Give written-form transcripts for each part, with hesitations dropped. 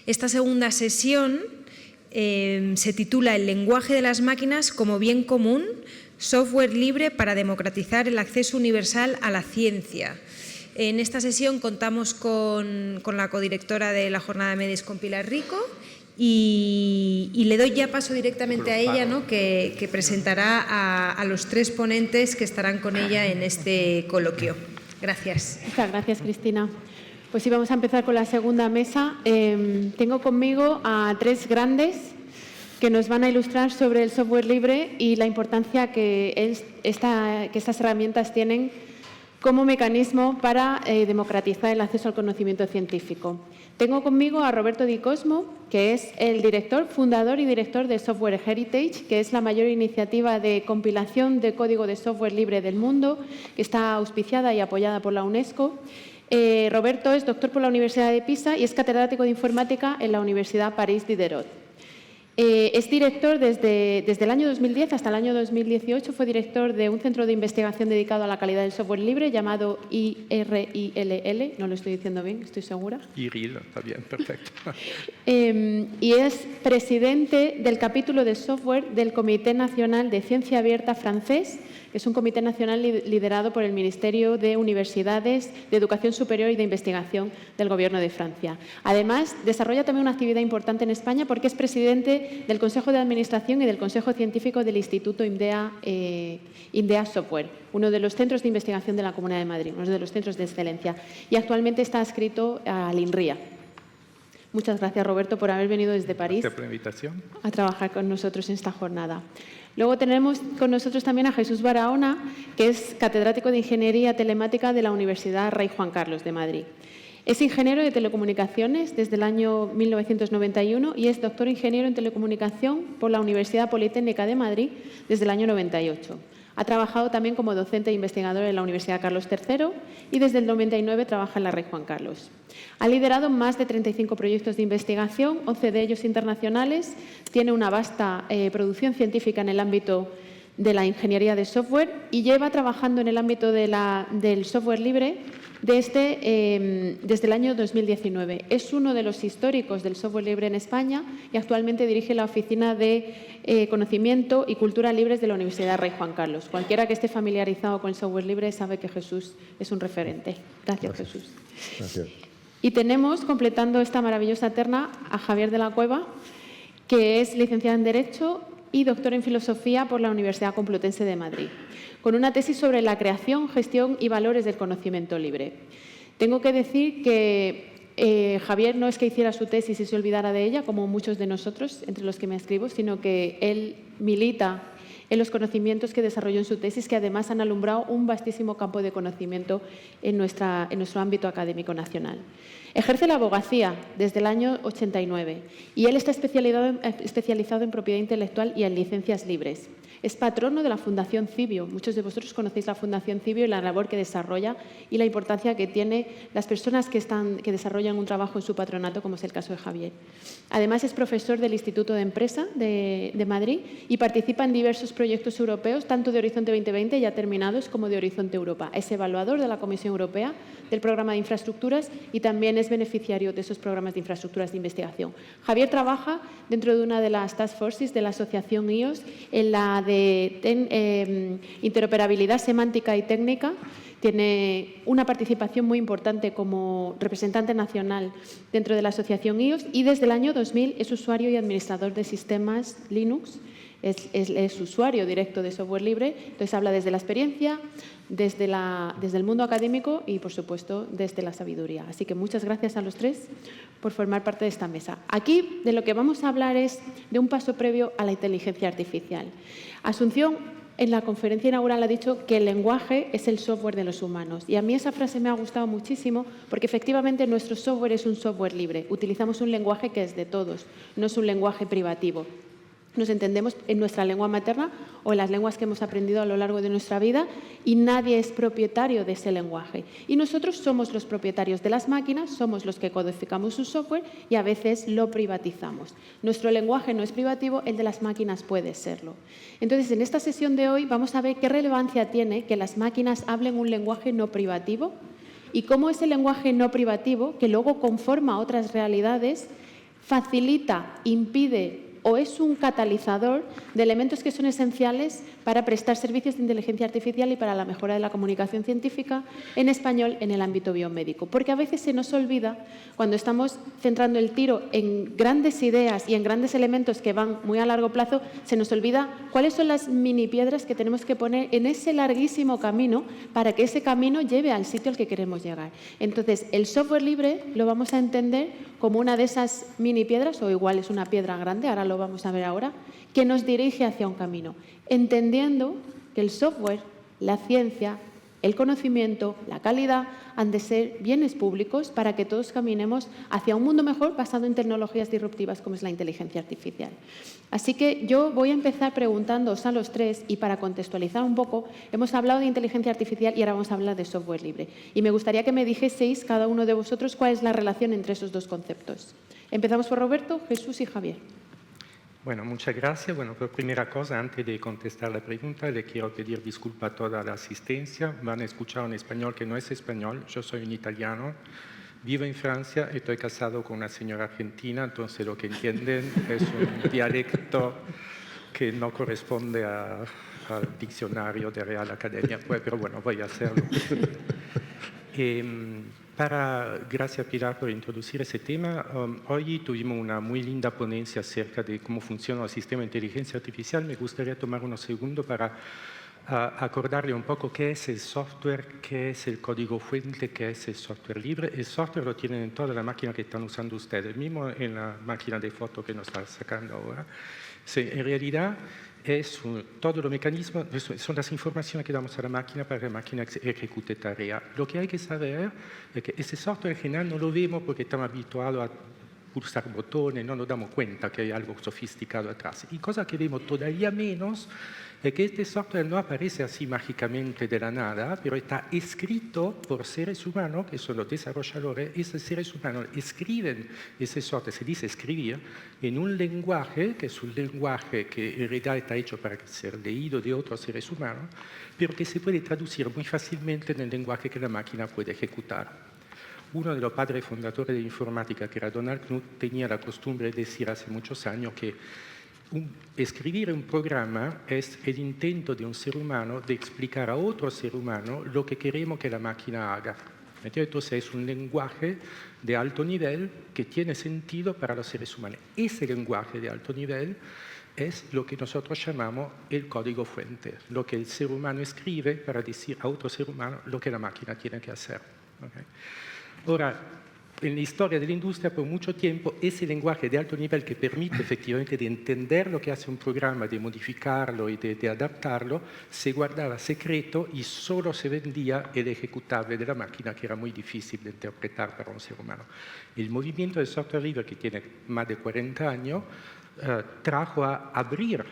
Esta segunda sesión se titula El lenguaje de las máquinas como bien común, software libre para democratizar el acceso universal a la ciencia. En esta sesión contamos con la codirectora de la Jornada MEDIS, con Pilar Rico, y le doy ya paso directamente a ella, ¿no?, que presentará a los tres ponentes que estarán con ella en este coloquio. Gracias. Muchas gracias, Cristina. Pues sí, vamos a empezar con la segunda mesa. Tengo conmigo a tres grandes que nos van a ilustrar sobre el software libre y la importancia que estas herramientas tienen como mecanismo para democratizar el acceso al conocimiento científico. Tengo conmigo a Roberto Di Cosmo, que es el director, fundador y director de Software Heritage, que es la mayor iniciativa de compilación de código de software libre del mundo, que está auspiciada y apoyada por la UNESCO. Roberto es doctor por la Universidad de Pisa y es catedrático de informática en la Universidad París Diderot. Es director desde el año 2010 hasta el año 2018, fue director de un centro de investigación dedicado a la calidad del software libre llamado IRILL, no lo estoy diciendo bien, estoy segura. IRIL, está bien, perfecto. Y es presidente del capítulo de software del Comité Nacional de Ciencia Abierta francés, que es un comité nacional liderado por el Ministerio de Universidades, de Educación Superior y de Investigación del Gobierno de Francia. Además, desarrolla también una actividad importante en España porque es presidente del Consejo de Administración y del Consejo Científico del Instituto INDEA Software, uno de los centros de investigación de la Comunidad de Madrid, uno de los centros de excelencia. Y actualmente está adscrito al INRIA. Muchas gracias, Roberto, por haber venido desde París. Gracias por la invitación. A trabajar con nosotros en esta jornada. Luego tenemos con nosotros también a Jesús Barahona, que es catedrático de Ingeniería Telemática de la Universidad Rey Juan Carlos de Madrid. Es ingeniero de telecomunicaciones desde el año 1991 y es doctor ingeniero en telecomunicación por la Universidad Politécnica de Madrid desde el año 98. Ha trabajado también como docente e investigador en la Universidad Carlos III y desde el 99 trabaja en la Rey Juan Carlos. Ha liderado más de 35 proyectos de investigación, 11 de ellos internacionales. Tiene una vasta producción científica en el ámbito de la ingeniería de software y lleva trabajando en el ámbito del software libre desde el año 2019. Es uno de los históricos del software libre en España y actualmente dirige la Oficina de Conocimiento y Cultura Libres de la Universidad Rey Juan Carlos. Cualquiera que esté familiarizado con el software libre sabe que Jesús es un referente. Gracias, Jesús. Gracias. Y tenemos, completando esta maravillosa terna, a Javier de la Cueva, que es licenciado en Derecho y doctor en Filosofía por la Universidad Complutense de Madrid, con una tesis sobre la creación, gestión y valores del conocimiento libre. Tengo que decir que Javier no es que hiciera su tesis y se olvidara de ella, como muchos de nosotros, entre los que me escribo, sino que él milita en los conocimientos que desarrolló en su tesis, que además han alumbrado un vastísimo campo de conocimiento en nuestro ámbito académico nacional. Ejerce la abogacía desde el año 89 y él está especializado en propiedad intelectual y en licencias libres. Es patrono de la Fundación Cibio. Muchos de vosotros conocéis la Fundación Cibio y la labor que desarrolla y la importancia que tiene las personas que desarrollan un trabajo en su patronato, como es el caso de Javier. Además, es profesor del Instituto de Empresa de Madrid y participa en diversos proyectos europeos, tanto de Horizonte 2020 ya terminados como de Horizonte Europa. Es evaluador de la Comisión Europea del Programa de Infraestructuras y también es beneficiario de esos programas de infraestructuras de investigación. Javier trabaja dentro de una de las task forces de la Asociación IOS en la de interoperabilidad semántica y técnica. Tiene una participación muy importante como representante nacional dentro de la Asociación IOS y desde el año 2000 es usuario y administrador de sistemas Linux. Es usuario directo de software libre, entonces habla desde la experiencia, desde el mundo académico y, por supuesto, desde la sabiduría. Así que muchas gracias a los tres por formar parte de esta mesa. Aquí de lo que vamos a hablar es de un paso previo a la inteligencia artificial. Asunción, en la conferencia inaugural, ha dicho que el lenguaje es el software de los humanos. Y a mí esa frase me ha gustado muchísimo porque efectivamente nuestro software es un software libre. Utilizamos un lenguaje que es de todos, no es un lenguaje privativo. Nos entendemos en nuestra lengua materna o en las lenguas que hemos aprendido a lo largo de nuestra vida y nadie es propietario de ese lenguaje. Y nosotros somos los propietarios de las máquinas, somos los que codificamos su software y a veces lo privatizamos. Nuestro lenguaje no es privativo, el de las máquinas puede serlo. Entonces, en esta sesión de hoy vamos a ver qué relevancia tiene que las máquinas hablen un lenguaje no privativo y cómo ese lenguaje no privativo, que luego conforma otras realidades, facilita, impide o es un catalizador de elementos que son esenciales para prestar servicios de inteligencia artificial y para la mejora de la comunicación científica en español en el ámbito biomédico. Porque a veces se nos olvida, cuando estamos centrando el tiro en grandes ideas y en grandes elementos que van muy a largo plazo, se nos olvida cuáles son las mini piedras que tenemos que poner en ese larguísimo camino para que ese camino lleve al sitio al que queremos llegar. Entonces, el software libre lo vamos a entender como una de esas mini piedras, o igual es una piedra grande, ahora lo vamos a ver ahora, que nos dirige hacia un camino, entendiendo que el software, la ciencia, el conocimiento, la calidad han de ser bienes públicos para que todos caminemos hacia un mundo mejor basado en tecnologías disruptivas como es la inteligencia artificial. Así que yo voy a empezar preguntándoos a los tres, y para contextualizar un poco, hemos hablado de inteligencia artificial y ahora vamos a hablar de software libre. Y me gustaría que me dijeseis, cada uno de vosotros, cuál es la relación entre esos dos conceptos. Empezamos por Roberto, Jesús y Javier. Bueno, muchas gracias. Bueno, por primera cosa, antes de contestar la pregunta, le quiero pedir disculpas a toda la asistencia. Van a escuchar un español que no es español. Yo soy un italiano, vivo en Francia, estoy casado con una señora argentina, entonces lo que entienden es un dialecto que no corresponde al diccionario de Real Academia, pero bueno, voy a hacerlo. Gracias Pilar por introducir ese tema. Hoy tuvimos una muy linda ponencia acerca de cómo funciona el sistema de inteligencia artificial. Me gustaría tomar unos segundos para acordarle un poco qué es el software, qué es el código fuente, qué es el software libre. El software lo tienen en toda la máquina que están usando ustedes, mismo en la máquina de foto que nos está sacando ahora. Sí, en realidad todo los mecanismos, son las informaciones que damos a la máquina para que la máquina ejecute tarea. Lo que hay que saber es que ese software en general no lo vemos porque estamos habituados a pulsar botones, no nos damos cuenta que hay algo sofisticado atrás. Y cosa que vemos todavía menos es que este software no aparece así mágicamente de la nada, pero está escrito por seres humanos, que son los desarrolladores. Esos seres humanos escriben ese software, se dice escribir, en un lenguaje, que es un lenguaje que en realidad está hecho para ser leído de otros seres humanos, pero que se puede traducir muy fácilmente en el lenguaje que la máquina puede ejecutar. Uno de los padres fundadores de informática, que era Donald Knuth, tenía la costumbre de decir hace muchos años que escribir un programa es el intento de un ser humano de explicar a otro ser humano lo que queremos que la máquina haga. Entonces es un lenguaje de alto nivel que tiene sentido para los seres humanos. Ese lenguaje de alto nivel es lo que nosotros llamamos el código fuente, lo que el ser humano escribe para decir a otro ser humano lo que la máquina tiene que hacer. ¿Okay? Ahora, en la historia de la industria, por mucho tiempo, ese lenguaje de alto nivel que permite efectivamente de entender lo que hace un programa, de modificarlo y de adaptarlo, se guardaba secreto y solo se vendía el ejecutable de la máquina, que era muy difícil de interpretar para un ser humano. El movimiento del software libre, que tiene más de 40 años, trajo a abrir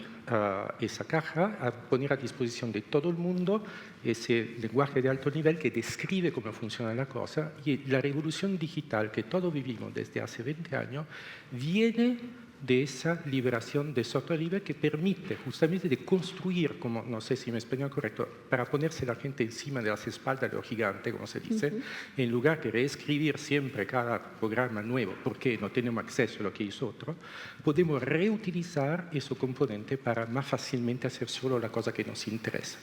esa caja, a poner a disposición de todo el mundo ese lenguaje de alto nivel que describe cómo funciona la cosa, y la revolución digital que todos vivimos desde hace 20 años viene de esa liberación de software libre que permite justamente de construir, como no sé si en español correcto, para ponerse la gente encima de las espaldas de los gigantes, como se dice, en lugar de reescribir siempre cada programa nuevo porque no tenemos acceso a lo que hizo otro, podemos reutilizar esos componentes para más fácilmente hacer solo la cosa que nos interesa.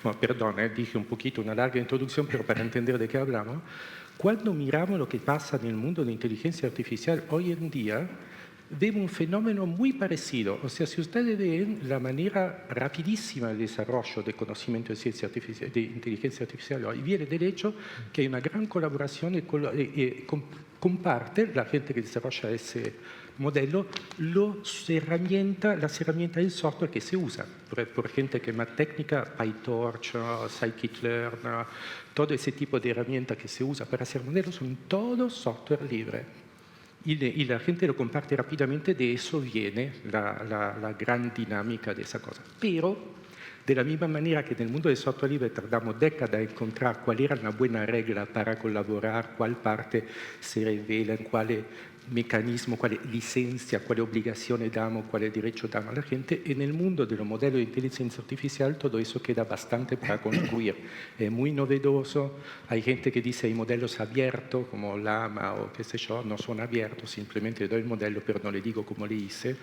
Bueno, perdón, dije un poquito una larga introducción, pero para entender de qué hablamos, cuando miramos lo que pasa en el mundo de inteligencia artificial hoy en día, vemos un fenómeno muy parecido. O sea, si ustedes ven la manera rapidísima de desarrollo de conocimiento de ciencia artificial, de inteligencia artificial, hoy viene del hecho que hay una gran colaboración y comparte la gente que desarrolla ese modelo las herramientas del software que se usa. Por gente que es más técnica, PyTorch, Scikit-learn, todo ese tipo de herramientas que se usa para hacer modelos son todo software libre. Y la gente lo comparte rápidamente, de eso viene la gran dinámica de esa cosa. Pero, de la misma manera que en el mundo del software libre tardamos décadas en encontrar cuál era una buena regla para colaborar, cuál parte se revela, en cuál meccanismo, quale licencia, quale obbligazione damos, quale derecho damos a la gente. En el mundo de los modelos de inteligencia artificial todo eso queda bastante para construir. Es muy novedoso, hay gente que dice hay modelos abiertos como Llama o qué sé yo, no son abiertos, simplemente le doy el modelo pero no le digo cómo le hice.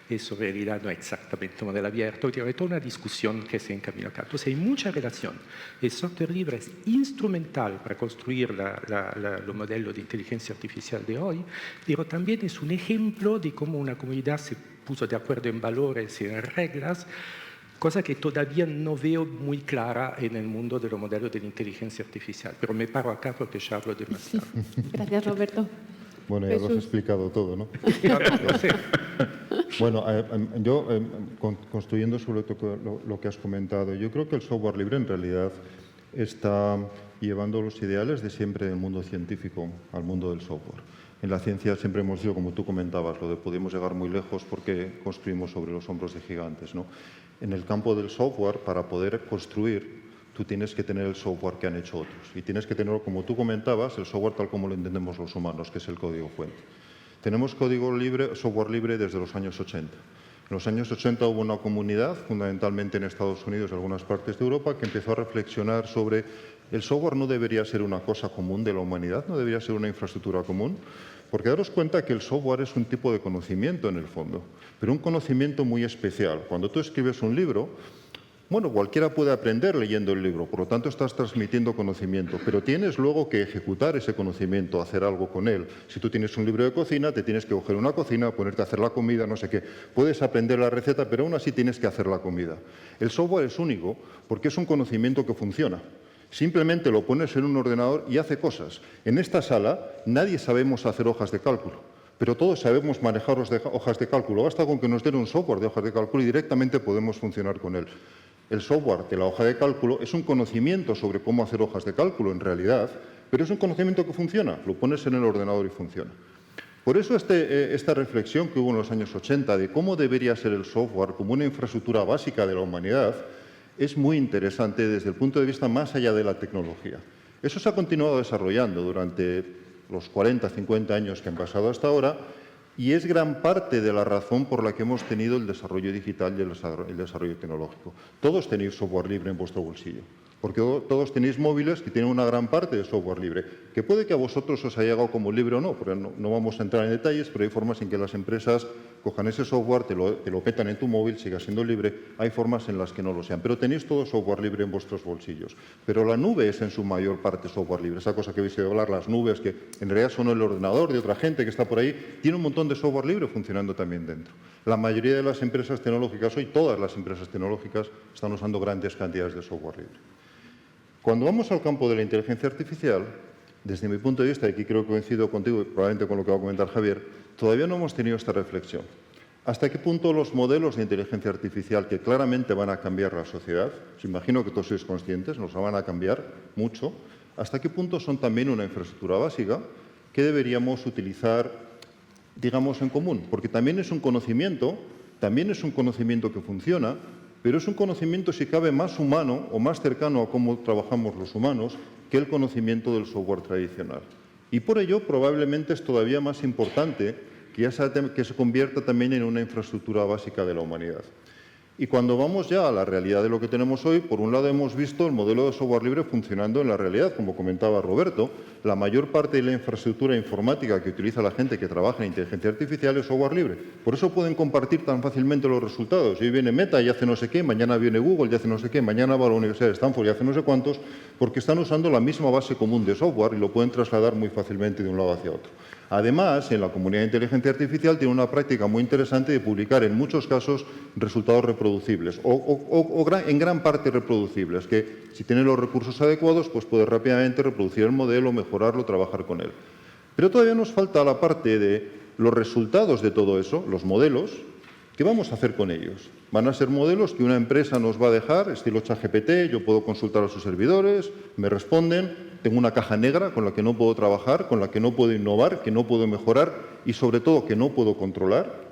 Eso en realidad no es exactamente un modelo abierto, hay toda una discusión que se encamina acá. Entonces hay mucha relación. El software libre es instrumental para construir los modelos de inteligencia artificial de hoy, pero también es un ejemplo de cómo una comunidad se puso de acuerdo en valores y en reglas, cosa que todavía no veo muy clara en el mundo de los modelos de inteligencia artificial. Pero me paro acá porque ya hablo demasiado. Gracias, Roberto. Bueno, ya lo has explicado todo, ¿no? Bueno, yo, construyendo sobre lo que has comentado, yo creo que el software libre en realidad está llevando los ideales de siempre del mundo científico al mundo del software. En la ciencia siempre hemos dicho, como tú comentabas, lo de podemos llegar muy lejos porque construimos sobre los hombros de gigantes, ¿no? En el campo del software, para poder construir, tú tienes que tener el software que han hecho otros. Y tienes que tener, como tú comentabas, el software tal como lo entendemos los humanos, que es el código fuente. Tenemos código libre, software libre desde los años 80. En los años 80 hubo una comunidad, fundamentalmente en Estados Unidos y algunas partes de Europa, que empezó a reflexionar sobre el software no debería ser una cosa común de la humanidad, no debería ser una infraestructura común, porque daros cuenta que el software es un tipo de conocimiento en el fondo, pero un conocimiento muy especial. Cuando tú escribes un libro, bueno, cualquiera puede aprender leyendo el libro, por lo tanto estás transmitiendo conocimiento, pero tienes luego que ejecutar ese conocimiento, hacer algo con él. Si tú tienes un libro de cocina, te tienes que coger una cocina, ponerte a hacer la comida, no sé qué. Puedes aprender la receta, pero aún así tienes que hacer la comida. El software es único porque es un conocimiento que funciona. Simplemente lo pones en un ordenador y hace cosas. En esta sala nadie sabemos hacer hojas de cálculo, pero todos sabemos manejar hojas de cálculo. Basta con que nos den un software de hojas de cálculo y directamente podemos funcionar con él. El software de la hoja de cálculo es un conocimiento sobre cómo hacer hojas de cálculo en realidad, pero es un conocimiento que funciona. Lo pones en el ordenador y funciona. Por eso esta reflexión que hubo en los años 80 de cómo debería ser el software como una infraestructura básica de la humanidad es muy interesante desde el punto de vista más allá de la tecnología. Eso se ha continuado desarrollando durante los 40, 50 años que han pasado hasta ahora y es gran parte de la razón por la que hemos tenido el desarrollo digital y el desarrollo tecnológico. Todos tenéis software libre en vuestro bolsillo, porque todos tenéis móviles que tienen una gran parte de software libre, que puede que a vosotros os haya llegado como libre o no, porque no vamos a entrar en detalles, pero hay formas en que las empresas cojan ese software, te lo petan en tu móvil, siga siendo libre, hay formas en las que no lo sean, pero tenéis todo software libre en vuestros bolsillos. Pero la nube es en su mayor parte software libre, esa cosa que habéis oído hablar, las nubes, que en realidad son el ordenador de otra gente que está por ahí, tiene un montón de software libre funcionando también dentro. La mayoría de las empresas tecnológicas, hoy todas las empresas tecnológicas, están usando grandes cantidades de software libre. Cuando vamos al campo de la inteligencia artificial, desde mi punto de vista, y aquí creo que coincido contigo y probablemente con lo que va a comentar Javier, todavía no hemos tenido esta reflexión. ¿Hasta qué punto los modelos de inteligencia artificial que claramente van a cambiar la sociedad, os imagino que todos sois conscientes, nos la van a cambiar mucho, hasta qué punto son también una infraestructura básica que deberíamos utilizar, digamos, en común? Porque también es un conocimiento que funciona, pero es un conocimiento, si cabe, más humano o más cercano a cómo trabajamos los humanos que el conocimiento del software tradicional. Y por ello, probablemente es todavía más importante que se convierta también en una infraestructura básica de la humanidad. Y cuando vamos ya a la realidad de lo que tenemos hoy, por un lado hemos visto el modelo de software libre funcionando en la realidad, como comentaba Roberto. La mayor parte de la infraestructura informática que utiliza la gente que trabaja en inteligencia artificial es software libre. Por eso pueden compartir tan fácilmente los resultados. Hoy viene Meta y hace no sé qué, mañana viene Google y hace no sé qué, mañana va a la Universidad de Stanford y hace no sé cuántos, porque están usando la misma base común de software y lo pueden trasladar muy fácilmente de un lado hacia otro. Además, en la comunidad de inteligencia artificial tiene una práctica muy interesante de publicar en muchos casos resultados reproducibles o en gran parte reproducibles, que si tiene los recursos adecuados pues puede rápidamente reproducir el modelo, mejorarlo, trabajar con él. Pero todavía nos falta la parte de los resultados de todo eso, los modelos. ¿Qué vamos a hacer con ellos? Van a ser modelos que una empresa nos va a dejar, estilo ChatGPT, yo puedo consultar a sus servidores, me responden, tengo una caja negra con la que no puedo trabajar, con la que no puedo innovar, que no puedo mejorar y sobre todo que no puedo controlar.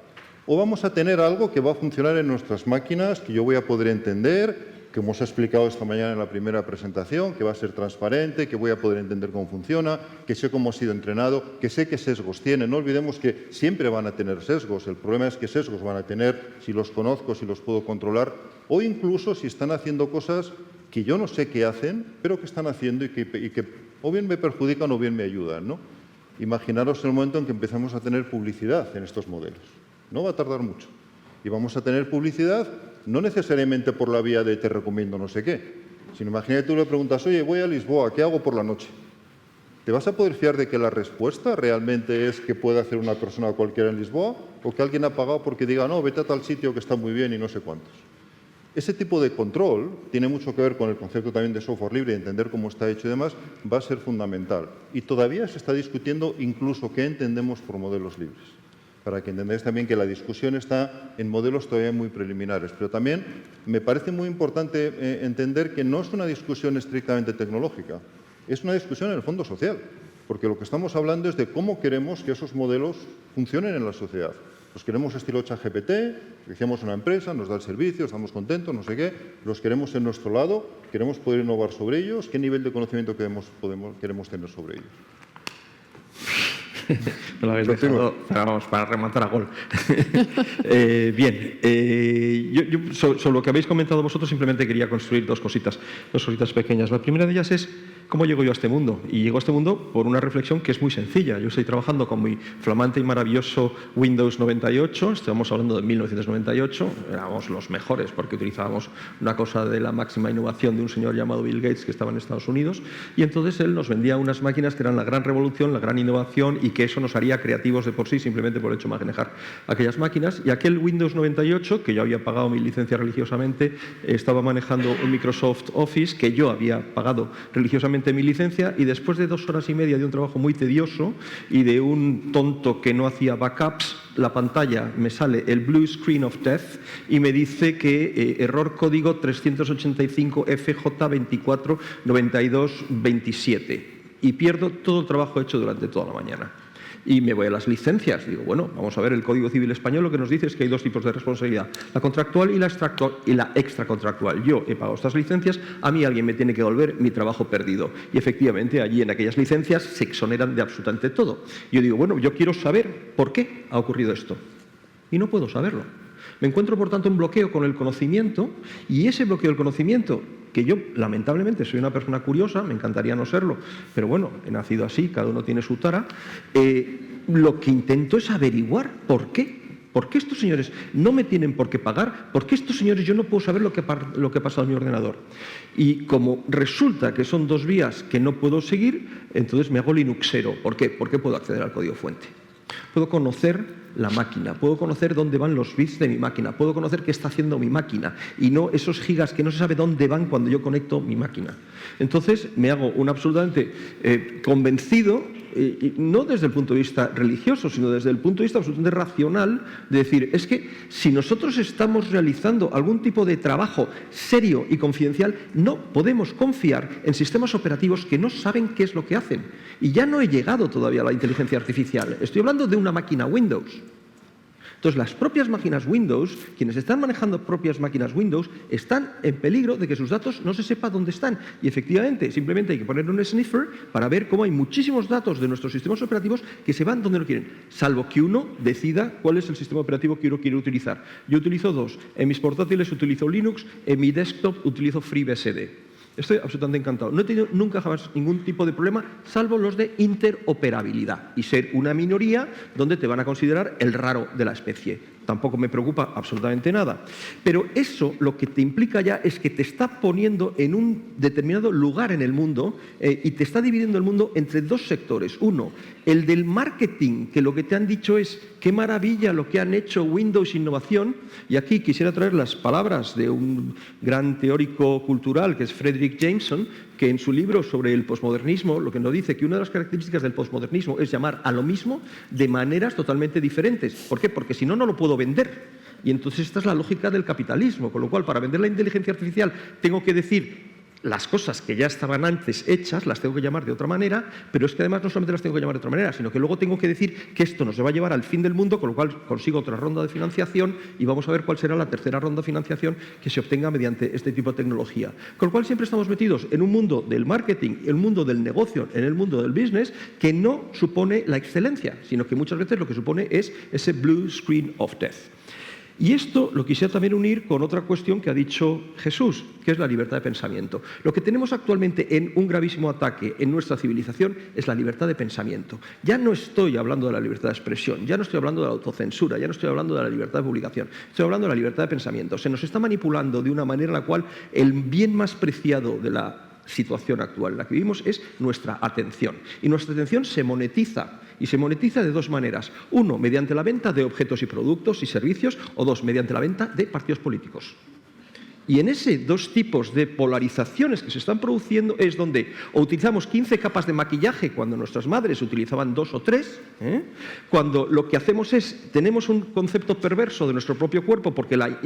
O vamos a tener algo que va a funcionar en nuestras máquinas, que yo voy a poder entender, que hemos explicado esta mañana en la primera presentación, que va a ser transparente, que voy a poder entender cómo funciona, que sé cómo ha sido entrenado, que sé qué sesgos tiene. No olvidemos que siempre van a tener sesgos. El problema es qué sesgos van a tener, si los conozco, si los puedo controlar, o incluso si están haciendo cosas que yo no sé qué hacen, pero que están haciendo y que o bien me perjudican o bien me ayudan, ¿no? Imaginaros el momento en que empezamos a tener publicidad en estos modelos. No va a tardar mucho. Y vamos a tener publicidad no necesariamente por la vía de te recomiendo no sé qué, sino imagínate tú le preguntas, oye, voy a Lisboa, ¿qué hago por la noche? ¿Te vas a poder fiar de que la respuesta realmente es que puede hacer una persona cualquiera en Lisboa o que alguien ha pagado porque diga, no, vete a tal sitio que está muy bien y no sé cuántos? Ese tipo de control tiene mucho que ver con el concepto también de software libre y entender cómo está hecho y demás, va a ser fundamental. Y todavía se está discutiendo incluso qué entendemos por modelos libres, para que entendáis también que la discusión está en modelos todavía muy preliminares. Pero también me parece muy importante entender que no es una discusión estrictamente tecnológica, es una discusión en el fondo social, porque lo que estamos hablando es de cómo queremos que esos modelos funcionen en la sociedad. Los queremos estilo ChatGPT, decíamos una empresa, nos da el servicio, estamos contentos, no sé qué, los queremos en nuestro lado, queremos poder innovar sobre ellos, qué nivel de conocimiento queremos tener sobre ellos. Me lo habéis dejado para rematar a gol. Bien, yo sobre lo que habéis comentado vosotros simplemente quería construir dos cositas pequeñas. La primera de ellas es cómo llego yo a este mundo. Y llego a este mundo por una reflexión que es muy sencilla. Yo estoy trabajando con mi flamante y maravilloso Windows 98, estamos hablando de 1998, éramos los mejores porque utilizábamos una cosa de la máxima innovación de un señor llamado Bill Gates que estaba en Estados Unidos, y entonces él nos vendía unas máquinas que eran la gran revolución, la gran innovación, y que eso nos haría creativos de por sí simplemente por el hecho de manejar aquellas máquinas. Y aquel Windows 98, que yo había pagado mi licencia religiosamente, estaba manejando un Microsoft Office que yo había pagado religiosamente mi licencia, y después de 2 horas y media de un trabajo muy tedioso y de un tonto que no hacía backups, la pantalla me sale el blue screen of death y me dice que error código 385 FJ24 92 27, y pierdo todo el trabajo hecho durante toda la mañana. Y me voy a las licencias. Digo, bueno, vamos a ver, el Código Civil Español lo que nos dice es que hay 2 tipos de responsabilidad, la contractual y la extracontractual. Yo he pagado estas licencias, a mí alguien me tiene que devolver mi trabajo perdido. Y efectivamente, allí en aquellas licencias se exoneran de absolutamente todo. Yo digo, bueno, yo quiero saber por qué ha ocurrido esto. Y no puedo saberlo. Me encuentro, por tanto, un bloqueo con el conocimiento, y ese bloqueo del conocimiento, que yo, lamentablemente, soy una persona curiosa, me encantaría no serlo, pero bueno, he nacido así, cada uno tiene su tara, lo que intento es averiguar por qué. ¿Por qué estos señores no me tienen por qué pagar? ¿Por qué estos señores yo no puedo saber lo que ha pasado en mi ordenador? Y como resulta que son 2 vías que no puedo seguir, entonces me hago linuxero. ¿Por qué? Porque puedo acceder al código fuente. Puedo conocer la máquina, puedo conocer dónde van los bits de mi máquina, puedo conocer qué está haciendo mi máquina y no esos gigas que no se sabe dónde van cuando yo conecto mi máquina. Entonces me hago un absolutamente convencido, no desde el punto de vista religioso, sino desde el punto de vista absolutamente racional, de decir, es que si nosotros estamos realizando algún tipo de trabajo serio y confidencial, no podemos confiar en sistemas operativos que no saben qué es lo que hacen. Y ya no he llegado todavía a la inteligencia artificial, estoy hablando de una máquina Windows. Entonces, las propias máquinas Windows, quienes están manejando propias máquinas Windows, están en peligro de que sus datos no se sepa dónde están. Y efectivamente, simplemente hay que poner un sniffer para ver cómo hay muchísimos datos de nuestros sistemas operativos que se van donde no quieren, salvo que uno decida cuál es el sistema operativo que uno quiere utilizar. Yo utilizo 2. En mis portátiles utilizo Linux, en mi desktop utilizo FreeBSD. Estoy absolutamente encantado. No he tenido nunca jamás ningún tipo de problema, salvo los de interoperabilidad y ser una minoría donde te van a considerar el raro de la especie. Tampoco me preocupa absolutamente nada. Pero eso lo que te implica ya es que te está poniendo en un determinado lugar en el mundo y te está dividiendo el mundo entre 2 sectores. Uno, el del marketing, que lo que te han dicho es qué maravilla lo que han hecho Windows Innovación. Y aquí quisiera traer las palabras de un gran teórico cultural que es Frederick Jameson, que en su libro sobre el posmodernismo lo que nos dice que una de las características del posmodernismo es llamar a lo mismo de maneras totalmente diferentes. ¿Por qué? Porque si no, no lo puedo vender. Y entonces esta es la lógica del capitalismo, con lo cual para vender la inteligencia artificial tengo que decir las cosas que ya estaban antes hechas las tengo que llamar de otra manera, pero es que además no solamente las tengo que llamar de otra manera, sino que luego tengo que decir que esto nos va a llevar al fin del mundo, con lo cual consigo otra ronda de financiación y vamos a ver cuál será la tercera ronda de financiación que se obtenga mediante este tipo de tecnología. Con lo cual siempre estamos metidos en un mundo del marketing, en un mundo del negocio, en el mundo del business, que no supone la excelencia, sino que muchas veces lo que supone es ese blue screen of death. Y esto lo quisiera también unir con otra cuestión que ha dicho Jesús, que es la libertad de pensamiento. Lo que tenemos actualmente en un gravísimo ataque en nuestra civilización es la libertad de pensamiento. Ya no estoy hablando de la libertad de expresión, ya no estoy hablando de la autocensura, ya no estoy hablando de la libertad de publicación, estoy hablando de la libertad de pensamiento. Se nos está manipulando de una manera en la cual el bien más preciado de la situación actual en la que vivimos es nuestra atención. Y nuestra atención se monetiza. Y se monetiza de dos maneras. Uno, mediante la venta de objetos y productos y servicios, o dos, mediante la venta de partidos políticos. Y en esos dos tipos de polarizaciones que se están produciendo es donde o utilizamos 15 capas de maquillaje cuando nuestras madres utilizaban 2 o 3, cuando lo que hacemos es, tenemos un concepto perverso de nuestro propio cuerpo porque la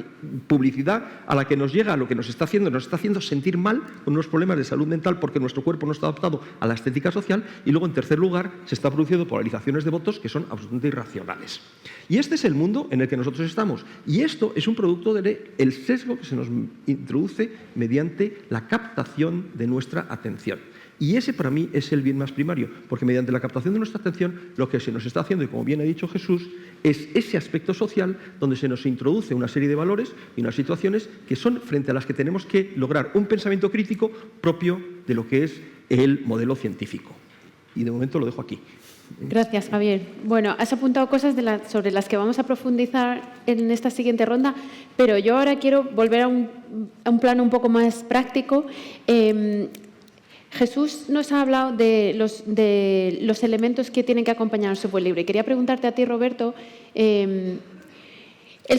publicidad a la que nos llega, lo que nos está haciendo sentir mal con unos problemas de salud mental porque nuestro cuerpo no está adaptado a la estética social y luego en tercer lugar se está produciendo polarizaciones de votos que son absolutamente irracionales. Y este es el mundo en el que nosotros estamos y esto es un producto del sesgo que se nos introduce mediante la captación de nuestra atención. Y ese para mí es el bien más primario, porque mediante la captación de nuestra atención lo que se nos está haciendo, y como bien ha dicho Jesús, es ese aspecto social donde se nos introduce una serie de valores y unas situaciones que son frente a las que tenemos que lograr un pensamiento crítico propio de lo que es el modelo científico. Y de momento lo dejo aquí. Gracias, Javier. Bueno, has apuntado cosas sobre las que vamos a profundizar en esta siguiente ronda, pero yo ahora quiero volver a un plano un poco más práctico. Jesús nos ha hablado de los elementos que tienen que acompañar al software libre. Quería preguntarte a ti, Roberto, el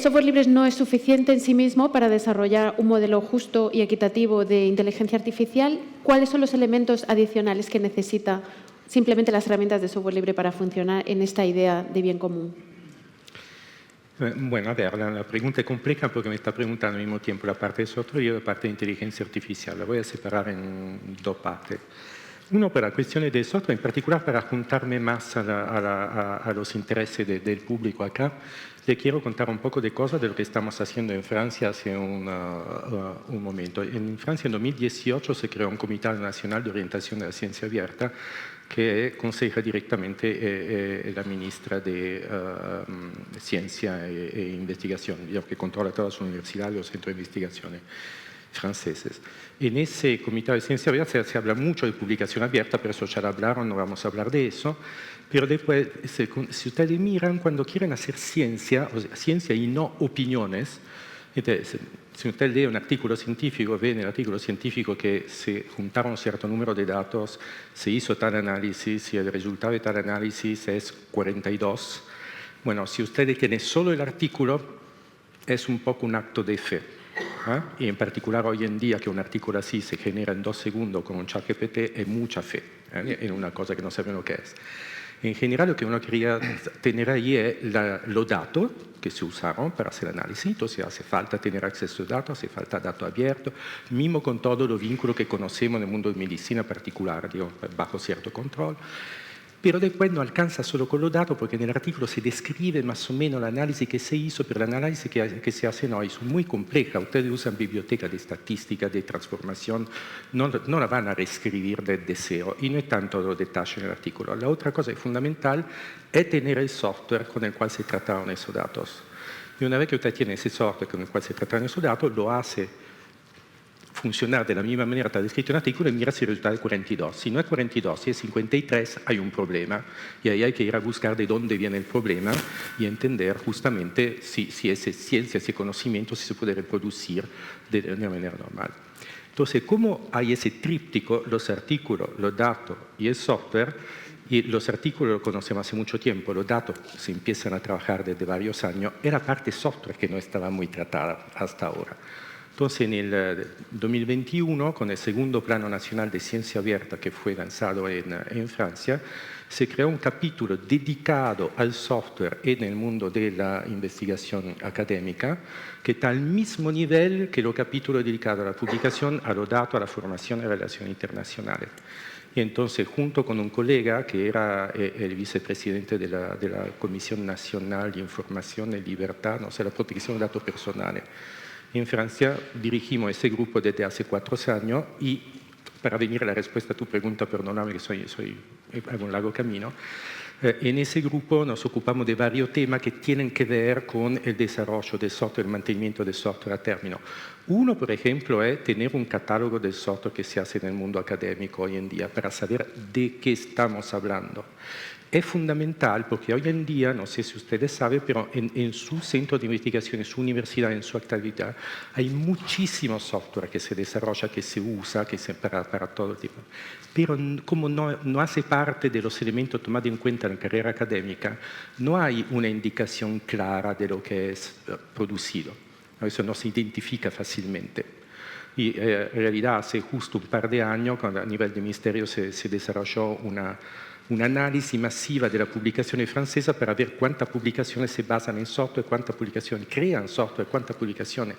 software libre no es suficiente en sí mismo para desarrollar un modelo justo y equitativo de inteligencia artificial. ¿Cuáles son los elementos adicionales que necesita simplemente las herramientas de software libre para funcionar en esta idea de bien común? Bueno, a ver, la pregunta es compleja porque me está preguntando al mismo tiempo la parte de software y la parte de inteligencia artificial. La voy a separar en dos partes. Uno, para la cuestión de software, en particular para juntarme más a los intereses del público acá, le quiero contar un poco de cosas de lo que estamos haciendo en Francia hace un momento. En Francia, en 2018, se creó un Comité Nacional de Orientación de la Ciencia Abierta que aconseja directamente la ministra de Ciencia e Investigación, que controla todas las universidades y los centros de investigación franceses. En ese Comité de Ciencia Abierta se habla mucho de publicación abierta, pero eso ya lo hablaron, no vamos a hablar de eso. Pero después, si ustedes miran, cuando quieren hacer ciencia, o sea, ciencia y no opiniones, entonces, si usted lee un artículo científico, ve en el artículo científico que se juntaron un cierto número de datos, se hizo tal análisis y el resultado de tal análisis es 42. Bueno, si usted tiene solo el artículo, es un poco un acto de fe. Y en particular hoy en día que un artículo así se genera en 2 segundos con un ChatGPT es mucha fe en una cosa que no saben lo que es. En general lo que uno quería tener ahí es los datos que se usaron para hacer el análisis, entonces hace falta tener acceso a datos, hace falta datos abiertos, mismo con todos los vínculos que conocemos en el mundo de medicina particular, digo, bajo cierto control. Pero después no alcanza solo con los datos, porque en el artículo se describe más o menos el análisis que se hizo, pero el análisis que se hace hoy es muy compleja. Ustedes usan bibliotecas de estadística, de transformación, no la van a reescribir desde cero, y no hay tanto los detalles en el artículo. La otra cosa fundamental es tener el software con el cual se trataron esos datos. Y una vez que usted tiene ese software con el cual se trataron esos datos, lo hace funcionar de la misma manera que está descrito en el artículo y mira si el resultado es 42. Si no es 42, si es 53, hay un problema. Y ahí hay que ir a buscar de dónde viene el problema y entender justamente si es ciencia, si es conocimiento, si se puede reproducir de una manera normal. Entonces, como hay ese tríptico, los artículos, los datos y el software, y los artículos lo conocemos hace mucho tiempo, los datos se empiezan a trabajar desde varios años, era parte software que no estaba muy tratada hasta ahora. Entonces, en el 2021, con el segundo Plano Nacional de Ciencia Abierta que fue lanzado en Francia, se creó un capítulo dedicado al software en el mundo de la investigación académica, que está al mismo nivel que los capítulos dedicados a la publicación, a los datos, a la formación y relaciones internacionales. Y entonces, junto con un colega que era el vicepresidente de la Comisión Nacional de Información y Libertad, no sé, la protección de datos personales, en Francia dirigimos ese grupo desde hace 4 años y, para venir a la respuesta a tu pregunta, perdóname que hago un largo camino, en ese grupo nos ocupamos de varios temas que tienen que ver con el desarrollo del software, el mantenimiento del software a término. Uno, por ejemplo, es tener un catálogo del software que se hace en el mundo académico hoy en día para saber de qué estamos hablando. Es fundamental porque hoy en día, no sé si ustedes saben, pero en su centro de investigación, en su universidad, en su actividad, hay muchísimo software que se desarrolla, que se usa, para todo el tipo. Pero como no hace parte de los elementos tomados en cuenta en la carrera académica, no hay una indicación clara de lo que es producido. Eso no se identifica fácilmente. Y en realidad hace justo un par de años, cuando a nivel de ministerio se desarrolló un análisis masiva de la publicación francesa para ver cuántas publicaciones se basan en software, cuántas publicaciones crean software, cuántas publicaciones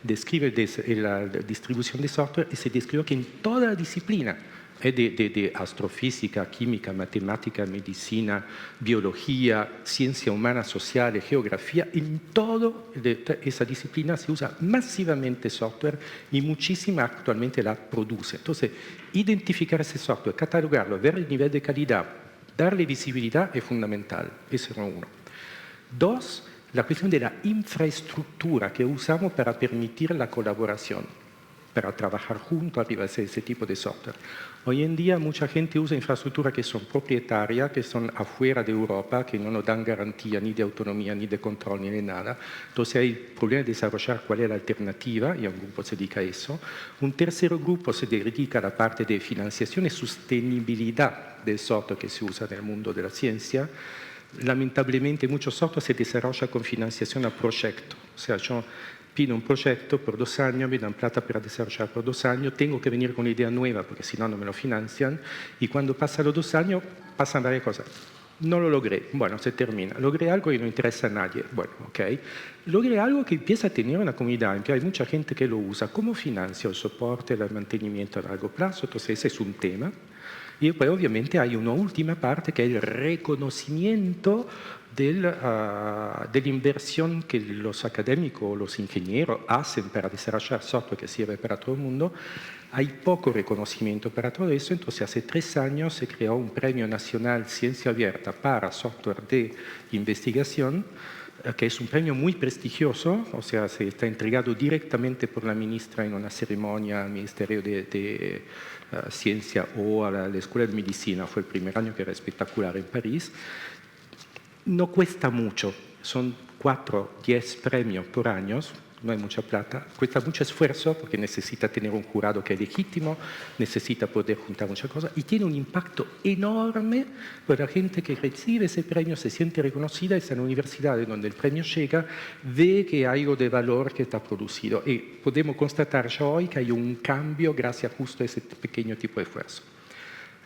describen la distribución de software, y se describió que en toda la disciplina, de astrofísica, química, matemática, medicina, biología, ciencia humana, social, geografía, en toda esa disciplina se usa masivamente software y muchísima actualmente la produce. Entonces, identificar ese software, catalogarlo, ver el nivel de calidad, darle visibilidad es fundamental. Eso es uno. 2, la cuestión de la infraestructura que usamos para permitir la colaboración, para trabajar juntos arriba de ese tipo de software. Hoy en día mucha gente usa infraestructuras que son propietarias, que son afuera de Europa, que no nos dan garantía ni de autonomía, ni de control, ni de nada. Entonces hay problema de desarrollar cuál es la alternativa, y un grupo se dedica a eso. Un tercer grupo se dedica a la parte de financiación y sostenibilidad del software que se usa en el mundo de la ciencia. Lamentablemente muchos software se desarrolla con financiación a proyecto. O sea, yo pido un proyecto por 2 años, me dan plata para desarrollar por 2 años, tengo que venir con una idea nueva porque si no, no me lo financian, y cuando pasan los 2 años pasan varias cosas. No lo logré, bueno, se termina. Logré algo y no interesa a nadie, bueno, ok. Logré algo que empieza a tener una comunidad, en que hay mucha gente que lo usa. ¿Cómo financio el soporte, el mantenimiento a largo plazo? Entonces ese es un tema. Y después obviamente hay una última parte que es el reconocimiento de la inversión que los académicos, los ingenieros hacen para desarrollar software que sirve para todo el mundo. Hay poco reconocimiento para todo eso, entonces hace 3 años se creó un Premio Nacional Ciencia Abierta para software de investigación, que es un premio muy prestigioso, o sea, se está entregado directamente por la ministra en una ceremonia al Ministerio de Ciencia o a la Escuela de Medicina. Fue el primer año, que era espectacular en París. No cuesta mucho, son 4, 10 premios por año, no hay mucha plata, cuesta mucho esfuerzo porque necesita tener un jurado que es legítimo, necesita poder juntar muchas cosas y tiene un impacto enorme, porque la gente que recibe ese premio se siente reconocida, está en la universidad donde el premio llega, ve que hay algo de valor que está producido y podemos constatar ya hoy que hay un cambio gracias justo a ese pequeño tipo de esfuerzo.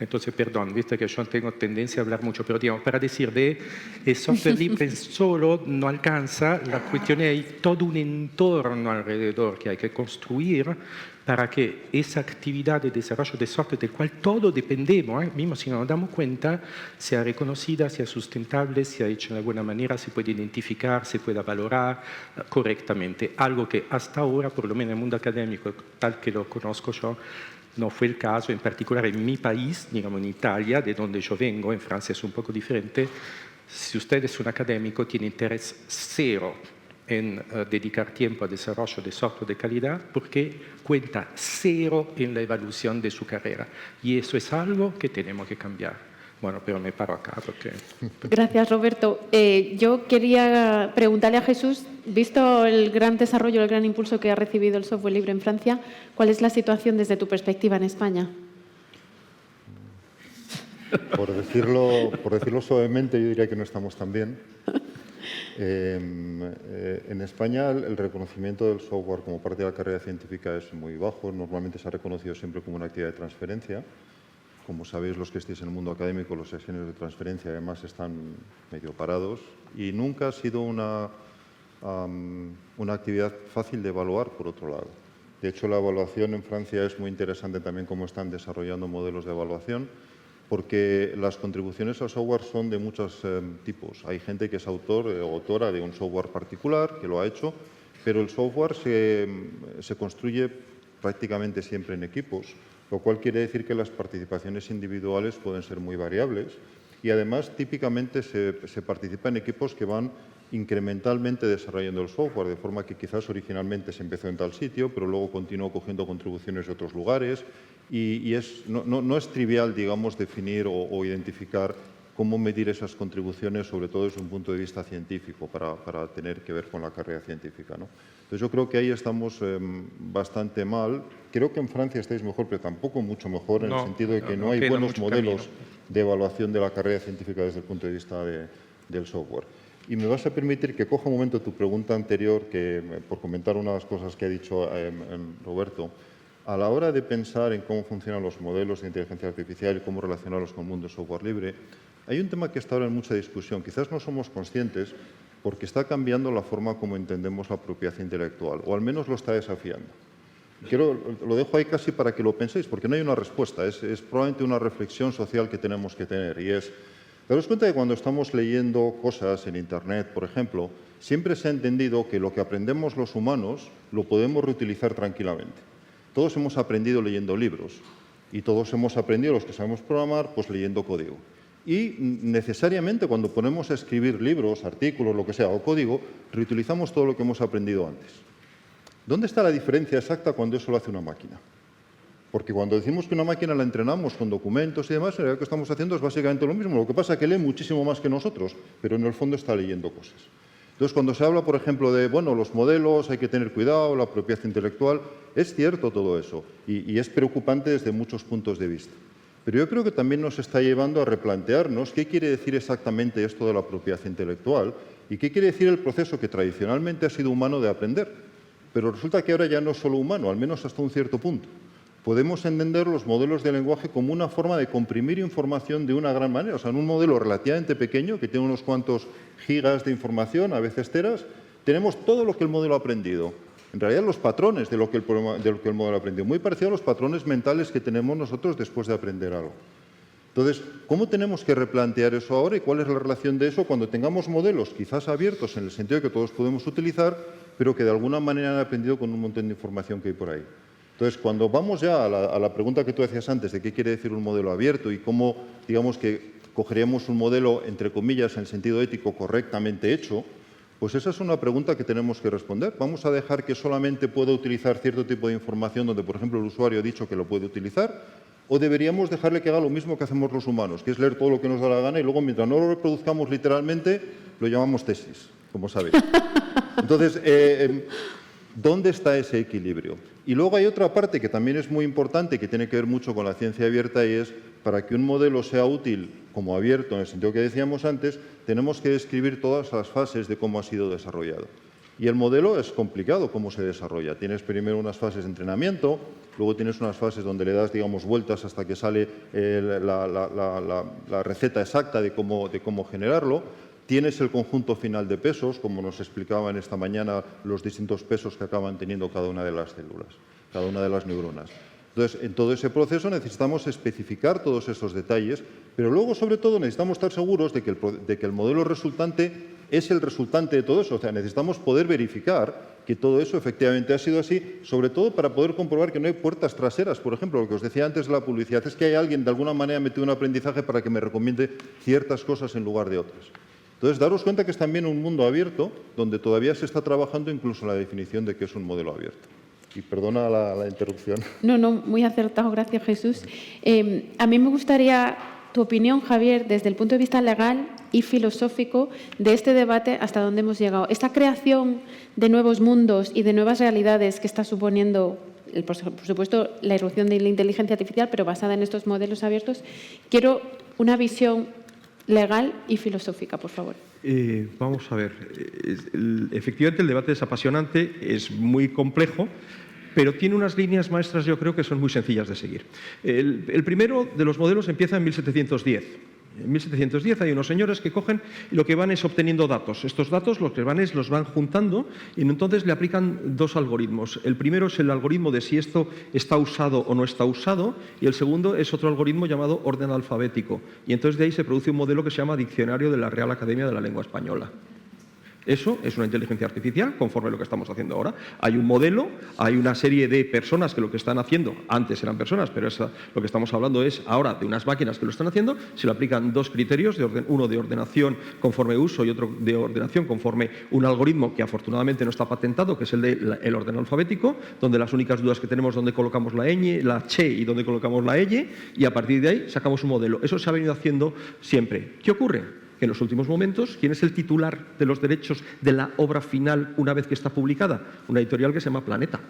Entonces, perdón, viste que yo tengo tendencia a hablar mucho, pero digamos, para decir de el software libre solo no alcanza, la cuestión es hay todo un entorno alrededor que hay que construir para que esa actividad de desarrollo de software del cual todos dependemos, mismo si no nos damos cuenta, sea reconocida, sea sustentable, sea hecha de alguna manera, se puede identificar, se pueda valorar correctamente. Algo que hasta ahora, por lo menos en el mundo académico, tal que lo conozco yo, no fue el caso, en particular en mi país, digamos en Italia, de donde yo vengo, en Francia es un poco diferente. Si usted es un académico, tiene interés cero en dedicar tiempo al desarrollo de software de calidad porque cuenta cero en la evaluación de su carrera. Y eso es algo que tenemos que cambiar. Bueno, pero me paro acá porque... Gracias, Roberto. Yo quería preguntarle a Jesús, visto el gran desarrollo, el gran impulso que ha recibido el software libre en Francia, ¿cuál es la situación desde tu perspectiva en España? Por decirlo suavemente, yo diría que no estamos tan bien. En España el reconocimiento del software como parte de la carrera científica es muy bajo. Normalmente se ha reconocido siempre como una actividad de transferencia. Como sabéis, los que estéis en el mundo académico, los exenios de transferencia además están medio parados y nunca ha sido una actividad fácil de evaluar, por otro lado. De hecho, la evaluación en Francia es muy interesante también cómo están desarrollando modelos de evaluación, porque las contribuciones al software son de muchos tipos. Hay gente que es autor o autora de un software particular, que lo ha hecho, pero el software se construye prácticamente siempre en equipos, lo cual quiere decir que las participaciones individuales pueden ser muy variables y además típicamente se participa en equipos que van incrementalmente desarrollando el software, de forma que quizás originalmente se empezó en tal sitio, pero luego continuó cogiendo contribuciones de otros lugares y no es trivial, digamos, definir o identificar cómo medir esas contribuciones, sobre todo desde un punto de vista científico, para tener que ver con la carrera científica, ¿no? Entonces, yo creo que ahí estamos bastante mal. Creo que en Francia estáis mejor, pero tampoco mucho mejor, en el sentido de que no hay buenos modelos de evaluación de la carrera científica desde el punto de vista del software. Y me vas a permitir que coja un momento tu pregunta anterior, por comentar una de las cosas que ha dicho Roberto. A la hora de pensar en cómo funcionan los modelos de inteligencia artificial y cómo relacionarlos con el mundo del software libre, hay un tema que está ahora en mucha discusión. Quizás no somos conscientes porque está cambiando la forma como entendemos la propiedad intelectual, o al menos lo está desafiando. Lo dejo ahí casi para que lo penséis, porque no hay una respuesta. Es probablemente una reflexión social que tenemos que tener, y es: daros cuenta que cuando estamos leyendo cosas en Internet, por ejemplo, siempre se ha entendido que lo que aprendemos los humanos lo podemos reutilizar tranquilamente. Todos hemos aprendido leyendo libros y todos hemos aprendido, los que sabemos programar, pues leyendo código. Y necesariamente cuando ponemos a escribir libros, artículos, lo que sea, o código, reutilizamos todo lo que hemos aprendido antes. ¿Dónde está la diferencia exacta cuando eso lo hace una máquina? Porque cuando decimos que una máquina la entrenamos con documentos y demás, en realidad lo que estamos haciendo es básicamente lo mismo. Lo que pasa es que lee muchísimo más que nosotros, pero en el fondo está leyendo cosas. Entonces, cuando se habla, por ejemplo, de los modelos, hay que tener cuidado, la propiedad intelectual, es cierto todo eso y es preocupante desde muchos puntos de vista. Pero yo creo que también nos está llevando a replantearnos qué quiere decir exactamente esto de la propiedad intelectual y qué quiere decir el proceso que tradicionalmente ha sido humano de aprender. Pero resulta que ahora ya no es solo humano, al menos hasta un cierto punto. Podemos entender los modelos de lenguaje como una forma de comprimir información de una gran manera. O sea, en un modelo relativamente pequeño, que tiene unos cuantos gigas de información, a veces teras, tenemos todo lo que el modelo ha aprendido. En realidad, los patrones de lo que el modelo ha aprendido. Muy parecido a los patrones mentales que tenemos nosotros después de aprender algo. Entonces, ¿cómo tenemos que replantear eso ahora y cuál es la relación de eso cuando tengamos modelos quizás abiertos en el sentido de que todos podemos utilizar, pero que de alguna manera han aprendido con un montón de información que hay por ahí? Entonces, cuando vamos ya a la pregunta que tú hacías antes de qué quiere decir un modelo abierto y cómo, digamos, que cogeríamos un modelo, entre comillas, en el sentido ético, correctamente hecho, pues esa es una pregunta que tenemos que responder. ¿Vamos a dejar que solamente pueda utilizar cierto tipo de información donde, por ejemplo, el usuario ha dicho que lo puede utilizar? ¿O deberíamos dejarle que haga lo mismo que hacemos los humanos, que es leer todo lo que nos da la gana y luego, mientras no lo reproduzcamos literalmente, lo llamamos tesis, como sabéis? Entonces, ¿dónde está ese equilibrio? Y luego hay otra parte que también es muy importante, que tiene que ver mucho con la ciencia abierta, y es, para que un modelo sea útil como abierto, en el sentido que decíamos antes, tenemos que describir todas las fases de cómo ha sido desarrollado. Y el modelo es complicado cómo se desarrolla. Tienes primero unas fases de entrenamiento, luego tienes unas fases donde le das, digamos, vueltas hasta que sale la receta exacta de cómo generarlo. Tienes el conjunto final de pesos, como nos explicaban esta mañana, los distintos pesos que acaban teniendo cada una de las células, cada una de las neuronas. Entonces, en todo ese proceso necesitamos especificar todos esos detalles, pero luego, sobre todo, necesitamos estar seguros de que el modelo resultante es el resultante de todo eso. O sea, necesitamos poder verificar que todo eso efectivamente ha sido así, sobre todo para poder comprobar que no hay puertas traseras. Por ejemplo, lo que os decía antes de la publicidad, es que hay alguien de alguna manera metido un aprendizaje para que me recomiende ciertas cosas en lugar de otras. Entonces, daros cuenta que es también un mundo abierto, donde todavía se está trabajando incluso en la definición de qué es un modelo abierto. Y perdona la interrupción. No, muy acertado, gracias, Jesús. A mí me gustaría tu opinión, Javier, desde el punto de vista legal y filosófico de este debate, hasta dónde hemos llegado. Esta creación de nuevos mundos y de nuevas realidades que está suponiendo, por supuesto, la irrupción de la inteligencia artificial, pero basada en estos modelos abiertos, quiero una visión legal y filosófica, por favor. Vamos a ver. Efectivamente, el debate es apasionante, es muy complejo, pero tiene unas líneas maestras, yo creo, que son muy sencillas de seguir. El primero de los modelos empieza en 1710. En 1710 hay unos señores que cogen y lo que van es obteniendo datos. Estos datos lo que van es los van juntando y entonces le aplican dos algoritmos. El primero es el algoritmo de si esto está usado o no está usado y el segundo es otro algoritmo llamado orden alfabético. Y entonces de ahí se produce un modelo que se llama Diccionario de la Real Academia de la Lengua Española. Eso es una inteligencia artificial conforme a lo que estamos haciendo ahora. Hay un modelo, hay una serie de personas que lo que están haciendo, antes eran personas, pero lo que estamos hablando es ahora de unas máquinas que lo están haciendo, se le aplican dos criterios, uno de ordenación conforme uso y otro de ordenación conforme un algoritmo que afortunadamente no está patentado, que es el orden alfabético, donde las únicas dudas que tenemos es dónde colocamos la che y dónde colocamos la eye, y a partir de ahí sacamos un modelo. Eso se ha venido haciendo siempre. ¿Qué ocurre? Que en los últimos momentos, ¿quién es el titular de los derechos de la obra final una vez que está publicada? Una editorial que se llama Planeta.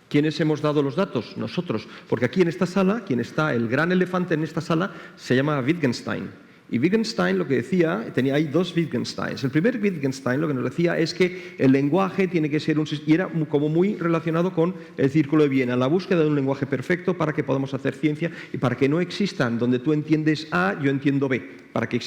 ¿Quiénes hemos dado los datos? Nosotros. Porque aquí en esta sala, quien está, el gran elefante en esta sala, se llama Wittgenstein. Y Wittgenstein lo que decía, hay dos Wittgensteins. El primer Wittgenstein lo que nos decía es que el lenguaje tiene que ser y era como muy relacionado con el Círculo de Viena, la búsqueda de un lenguaje perfecto para que podamos hacer ciencia y para que no existan donde tú entiendes A, yo entiendo B, para que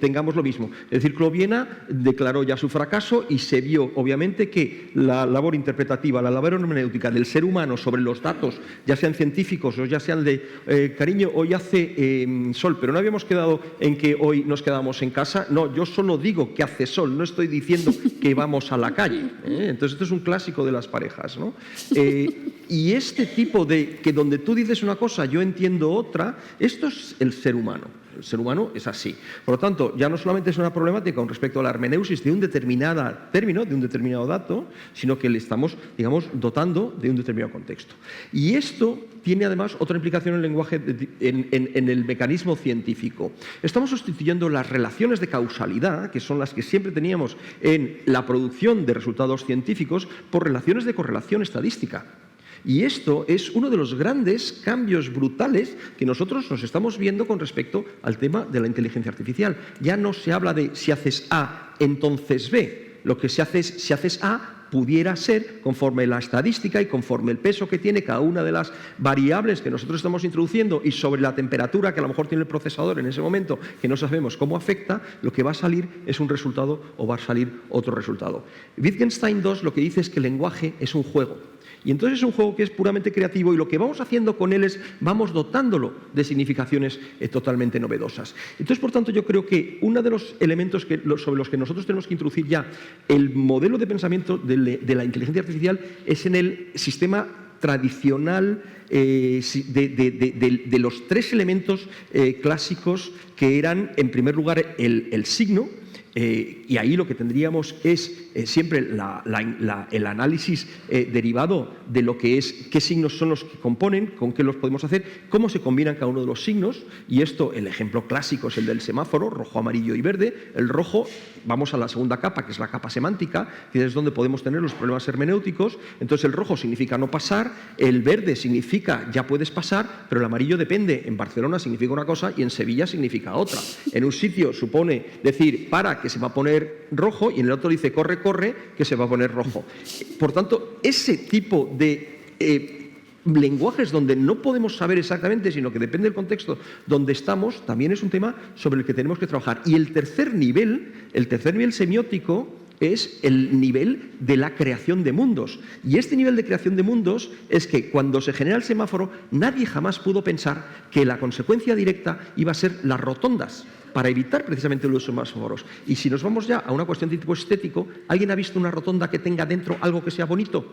tengamos lo mismo. El Círculo de Viena declaró ya su fracaso y se vio, obviamente, que la labor interpretativa, la labor hermenéutica del ser humano sobre los datos, ya sean científicos o ya sean de cariño, hoy hace sol, pero no habíamos quedado en que hoy nos quedamos en casa. No, yo solo digo que hace sol, no estoy diciendo que vamos a la calle. Entonces, esto es un clásico de las parejas, ¿no? Y este tipo de que donde tú dices una cosa, yo entiendo otra, esto es el ser humano. El ser humano es así. Por lo tanto, ya no solamente es una problemática con respecto a la hermeneusis de un determinado término, de un determinado dato, sino que le estamos, digamos, dotando de un determinado contexto. Y esto tiene además otra implicación en el lenguaje, en el mecanismo científico. Estamos sustituyendo las relaciones de causalidad, que son las que siempre teníamos en la producción de resultados científicos, por relaciones de correlación estadística. Y esto es uno de los grandes cambios brutales que nosotros nos estamos viendo con respecto al tema de la inteligencia artificial. Ya no se habla de si haces A, entonces B. Lo que se hace es, si haces A, pudiera ser, conforme la estadística y conforme el peso que tiene cada una de las variables que nosotros estamos introduciendo y sobre la temperatura que a lo mejor tiene el procesador en ese momento, que no sabemos cómo afecta, lo que va a salir es un resultado o va a salir otro resultado. Wittgenstein II lo que dice es que el lenguaje es un juego. Y entonces es un juego que es puramente creativo y lo que vamos haciendo con él es vamos dotándolo de significaciones totalmente novedosas. Entonces, por tanto, yo creo que uno de los elementos sobre los que nosotros tenemos que introducir ya el modelo de pensamiento de la inteligencia artificial es en el sistema tradicional de los tres elementos clásicos que eran, en primer lugar, el signo. Y ahí lo que tendríamos es siempre el análisis derivado de lo que es qué signos son los que componen, con qué los podemos hacer, cómo se combinan cada uno de los signos. Y esto, el ejemplo clásico es el del semáforo, rojo, amarillo y verde. El rojo, vamos a la segunda capa, que es la capa semántica, que es donde podemos tener los problemas hermenéuticos. Entonces el rojo significa no pasar, el verde significa ya puedes pasar, pero el amarillo depende. En Barcelona significa una cosa y en Sevilla significa otra. En un sitio supone decir para, que se va a poner rojo, y en el otro dice corre, corre, que se va a poner rojo. Por tanto, ese tipo de lenguajes donde no podemos saber exactamente, sino que depende del contexto donde estamos, también es un tema sobre el que tenemos que trabajar. Y el tercer nivel semiótico, es el nivel de la creación de mundos. Y este nivel de creación de mundos es que cuando se genera el semáforo, nadie jamás pudo pensar que la consecuencia directa iba a ser las rotondas, para evitar precisamente los semáforos. Y si nos vamos ya a una cuestión de tipo estético, ¿alguien ha visto una rotonda que tenga dentro algo que sea bonito?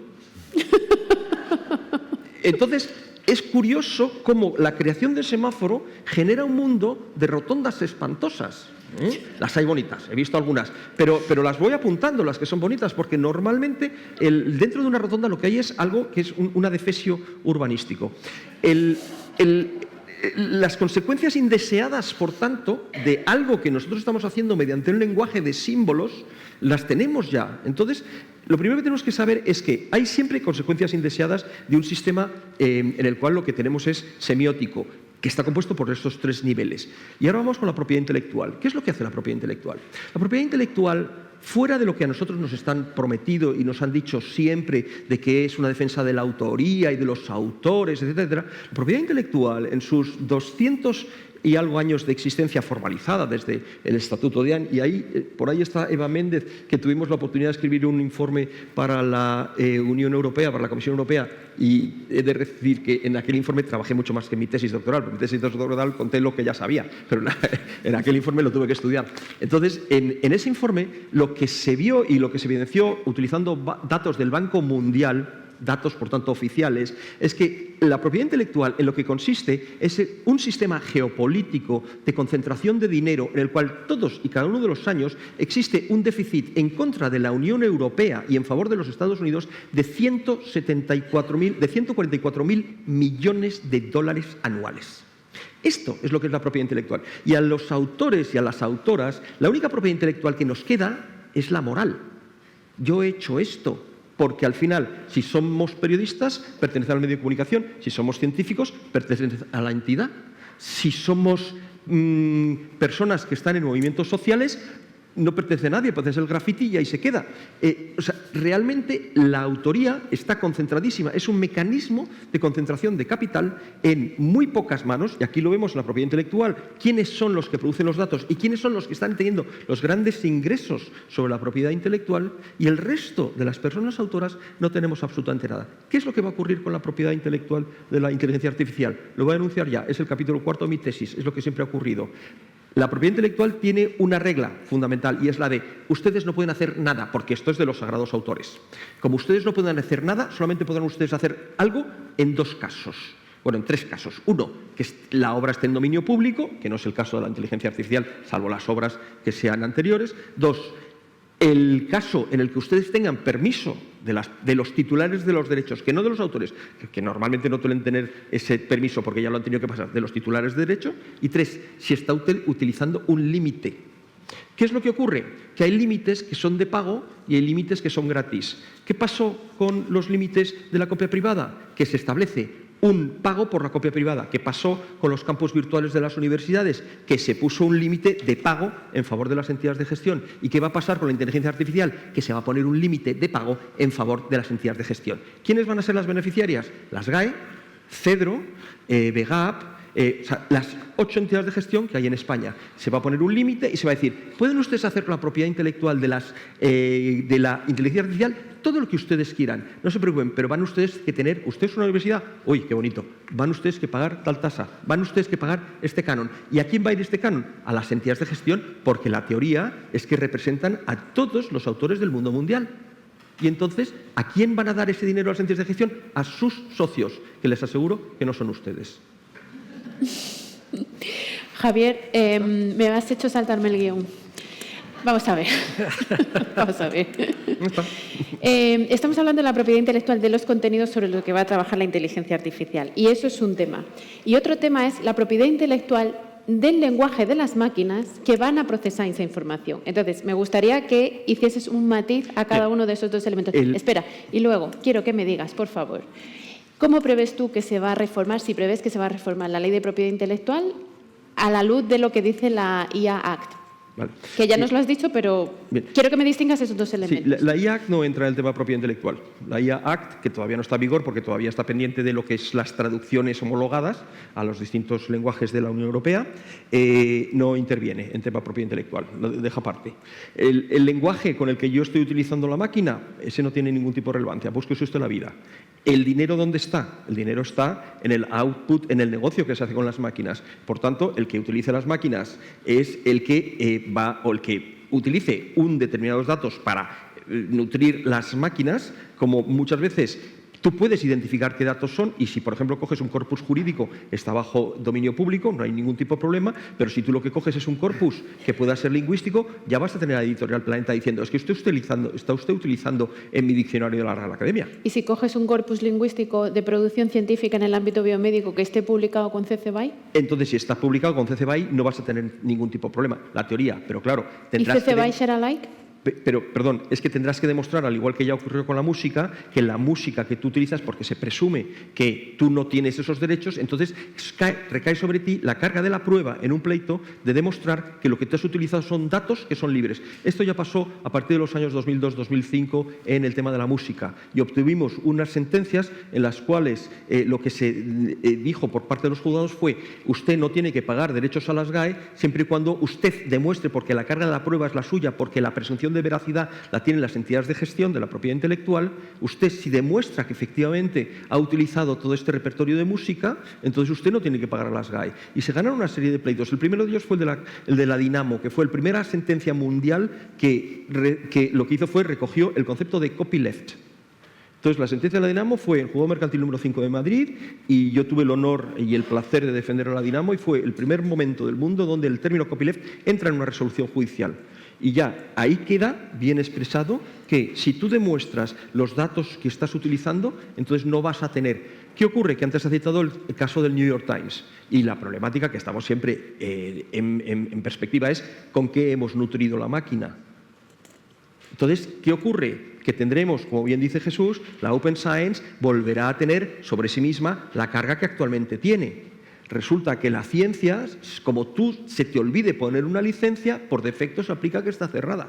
Entonces, es curioso cómo la creación del semáforo genera un mundo de rotondas espantosas. Las hay bonitas, he visto algunas, pero las voy apuntando, las que son bonitas, porque normalmente dentro de una rotonda lo que hay es algo que es un adefesio urbanístico. Las consecuencias indeseadas, por tanto, de algo que nosotros estamos haciendo mediante un lenguaje de símbolos, las tenemos ya. Entonces, lo primero que tenemos que saber es que hay siempre consecuencias indeseadas de un sistema en el cual lo que tenemos es semiótico. que está compuesto por estos 3 niveles. Y ahora vamos con la propiedad intelectual. ¿Qué es lo que hace la propiedad intelectual? La propiedad intelectual, fuera de lo que a nosotros nos están prometido y nos han dicho siempre de que es una defensa de la autoría y de los autores, etcétera, la propiedad intelectual en sus 200 y algo años de existencia formalizada desde el Estatuto de Anne, y por ahí está Eva Méndez, que tuvimos la oportunidad de escribir un informe para la Unión Europea, para la Comisión Europea, y he de decir que en aquel informe trabajé mucho más que en mi tesis doctoral, porque mi tesis doctoral conté lo que ya sabía, pero en aquel informe lo tuve que estudiar. Entonces, en ese informe, lo que se vio y lo que se evidenció utilizando datos del Banco Mundial, datos por tanto oficiales, es que la propiedad intelectual en lo que consiste es un sistema geopolítico de concentración de dinero en el cual todos y cada uno de los años existe un déficit en contra de la Unión Europea y en favor de los Estados Unidos de 144.000 millones de dólares anuales. Esto es lo que es la propiedad intelectual. Y a los autores y a las autoras, la única propiedad intelectual que nos queda es la moral. Yo he hecho esto. Porque al final, si somos periodistas, pertenecen al medio de comunicación. Si somos científicos, pertenecen a la entidad. Si somos personas que están en movimientos sociales, no pertenece a nadie, pertenece al graffiti y ahí se queda. Realmente la autoría está concentradísima. Es un mecanismo de concentración de capital en muy pocas manos, y aquí lo vemos en la propiedad intelectual, quiénes son los que producen los datos y quiénes son los que están teniendo los grandes ingresos sobre la propiedad intelectual, y el resto de las personas autoras no tenemos absolutamente nada. ¿Qué es lo que va a ocurrir con la propiedad intelectual de la inteligencia artificial? Lo voy a anunciar ya, es el capítulo 4 de mi tesis, es lo que siempre ha ocurrido. La propiedad intelectual tiene una regla fundamental, y es la de ustedes no pueden hacer nada, porque esto es de los sagrados autores. Como ustedes no pueden hacer nada, solamente podrán ustedes hacer algo en 2 casos. Bueno, en 3 casos. Uno, que la obra esté en dominio público, que no es el caso de la inteligencia artificial, salvo las obras que sean anteriores. 2, el caso en el que ustedes tengan permiso de los titulares de los derechos, que no de los autores, que normalmente no suelen tener ese permiso porque ya lo han tenido que pasar, de los titulares de derecho. Y 3, si está utilizando un límite. ¿Qué es lo que ocurre? Que hay límites que son de pago y hay límites que son gratis. ¿Qué pasó con los límites de la copia privada? Que se establece un pago por la copia privada. ¿Qué pasó con los campus virtuales de las universidades? Que se puso un límite de pago en favor de las entidades de gestión. ¿Y qué va a pasar con la inteligencia artificial? Que se va a poner un límite de pago en favor de las entidades de gestión. ¿Quiénes van a ser las beneficiarias? Las GAE, CEDRO, VEGAP, las 8 entidades de gestión que hay en España. Se va a poner un límite y se va a decir, ¿pueden ustedes hacer con la propiedad intelectual de la inteligencia artificial todo lo que ustedes quieran? No se preocupen, pero van ustedes que tener, usted es una universidad, uy, qué bonito, van ustedes que pagar tal tasa, van ustedes que pagar este canon. ¿Y a quién va a ir este canon? A las entidades de gestión, porque la teoría es que representan a todos los autores del mundo mundial. Y entonces, ¿a quién van a dar ese dinero a las entidades de gestión? A sus socios, que les aseguro que no son ustedes. Javier, me has hecho saltarme el guión. Vamos a ver. Vamos a ver. Estamos hablando de la propiedad intelectual de los contenidos sobre lo que va a trabajar la inteligencia artificial. Y eso es un tema. Y otro tema es la propiedad intelectual del lenguaje de las máquinas que van a procesar esa información. Entonces, me gustaría que hicieses un matiz a cada uno de esos 2 elementos. Espera, y luego quiero que me digas, por favor, ¿cómo prevés tú que se va a reformar, si prevés que se va a reformar la ley de propiedad intelectual a la luz de lo que dice la IA Act? Vale. Que ya nos lo has dicho, pero quiero que me distingas esos 2 elementos. Sí, la IA Act no entra en el tema de propiedad intelectual. La IA Act, que todavía no está en vigor porque todavía está pendiente de lo que es las traducciones homologadas a los distintos lenguajes de la Unión Europea, no interviene en tema de propiedad intelectual, lo deja aparte. El lenguaje con el que yo estoy utilizando la máquina, ese no tiene ningún tipo de relevancia, búsquese usted la vida. ¿El dinero dónde está? El dinero está en el output, en el negocio que se hace con las máquinas. Por tanto, el que utilice las máquinas es el que el que utilice un determinados datos para nutrir las máquinas, como muchas veces tú puedes identificar qué datos son, y si, por ejemplo, coges un corpus jurídico, está bajo dominio público, no hay ningún tipo de problema, pero si tú lo que coges es un corpus que pueda ser lingüístico, ya vas a tener a la Editorial Planeta diciendo, es que está usted utilizando en mi diccionario de la Real Academia. ¿Y si coges un corpus lingüístico de producción científica en el ámbito biomédico que esté publicado con CC BY? Entonces, si está publicado con CC BY, no vas a tener ningún tipo de problema. La teoría, pero claro... ¿Y CC BY será like? Pero, perdón, es que tendrás que demostrar, al igual que ya ocurrió con la música, que la música que tú utilizas, porque se presume que tú no tienes esos derechos, entonces recae sobre ti la carga de la prueba en un pleito de demostrar que lo que tú has utilizado son datos que son libres. Esto ya pasó a partir de los años 2002-2005 en el tema de la música y obtuvimos unas sentencias en las cuales lo que se dijo por parte de los juzgados fue: usted no tiene que pagar derechos a las GAE siempre y cuando usted demuestre, porque la carga de la prueba es la suya, porque la presunción de veracidad la tienen las entidades de gestión de la propiedad intelectual, usted si demuestra que efectivamente ha utilizado todo este repertorio de música, entonces usted no tiene que pagar a las GAE. Y se ganaron una serie de pleitos. El primero de ellos fue el de la Dinamo, que fue la primera sentencia mundial que lo que hizo fue recogió el concepto de copyleft. Entonces, la sentencia de la Dinamo fue el Juzgado Mercantil número 5 de Madrid y yo tuve el honor y el placer de defender a la Dinamo y fue el primer momento del mundo donde el término copyleft entra en una resolución judicial. Y ya ahí queda bien expresado que si tú demuestras los datos que estás utilizando, entonces no vas a tener. ¿Qué ocurre? Que antes ha citado el caso del New York Times y la problemática que estamos siempre en perspectiva es con qué hemos nutrido la máquina. Entonces, ¿qué ocurre? Que tendremos, como bien dice Jesús, la Open Science volverá a tener sobre sí misma la carga que actualmente tiene. Resulta que la ciencia, como tú se te olvide poner una licencia, por defecto se aplica que está cerrada.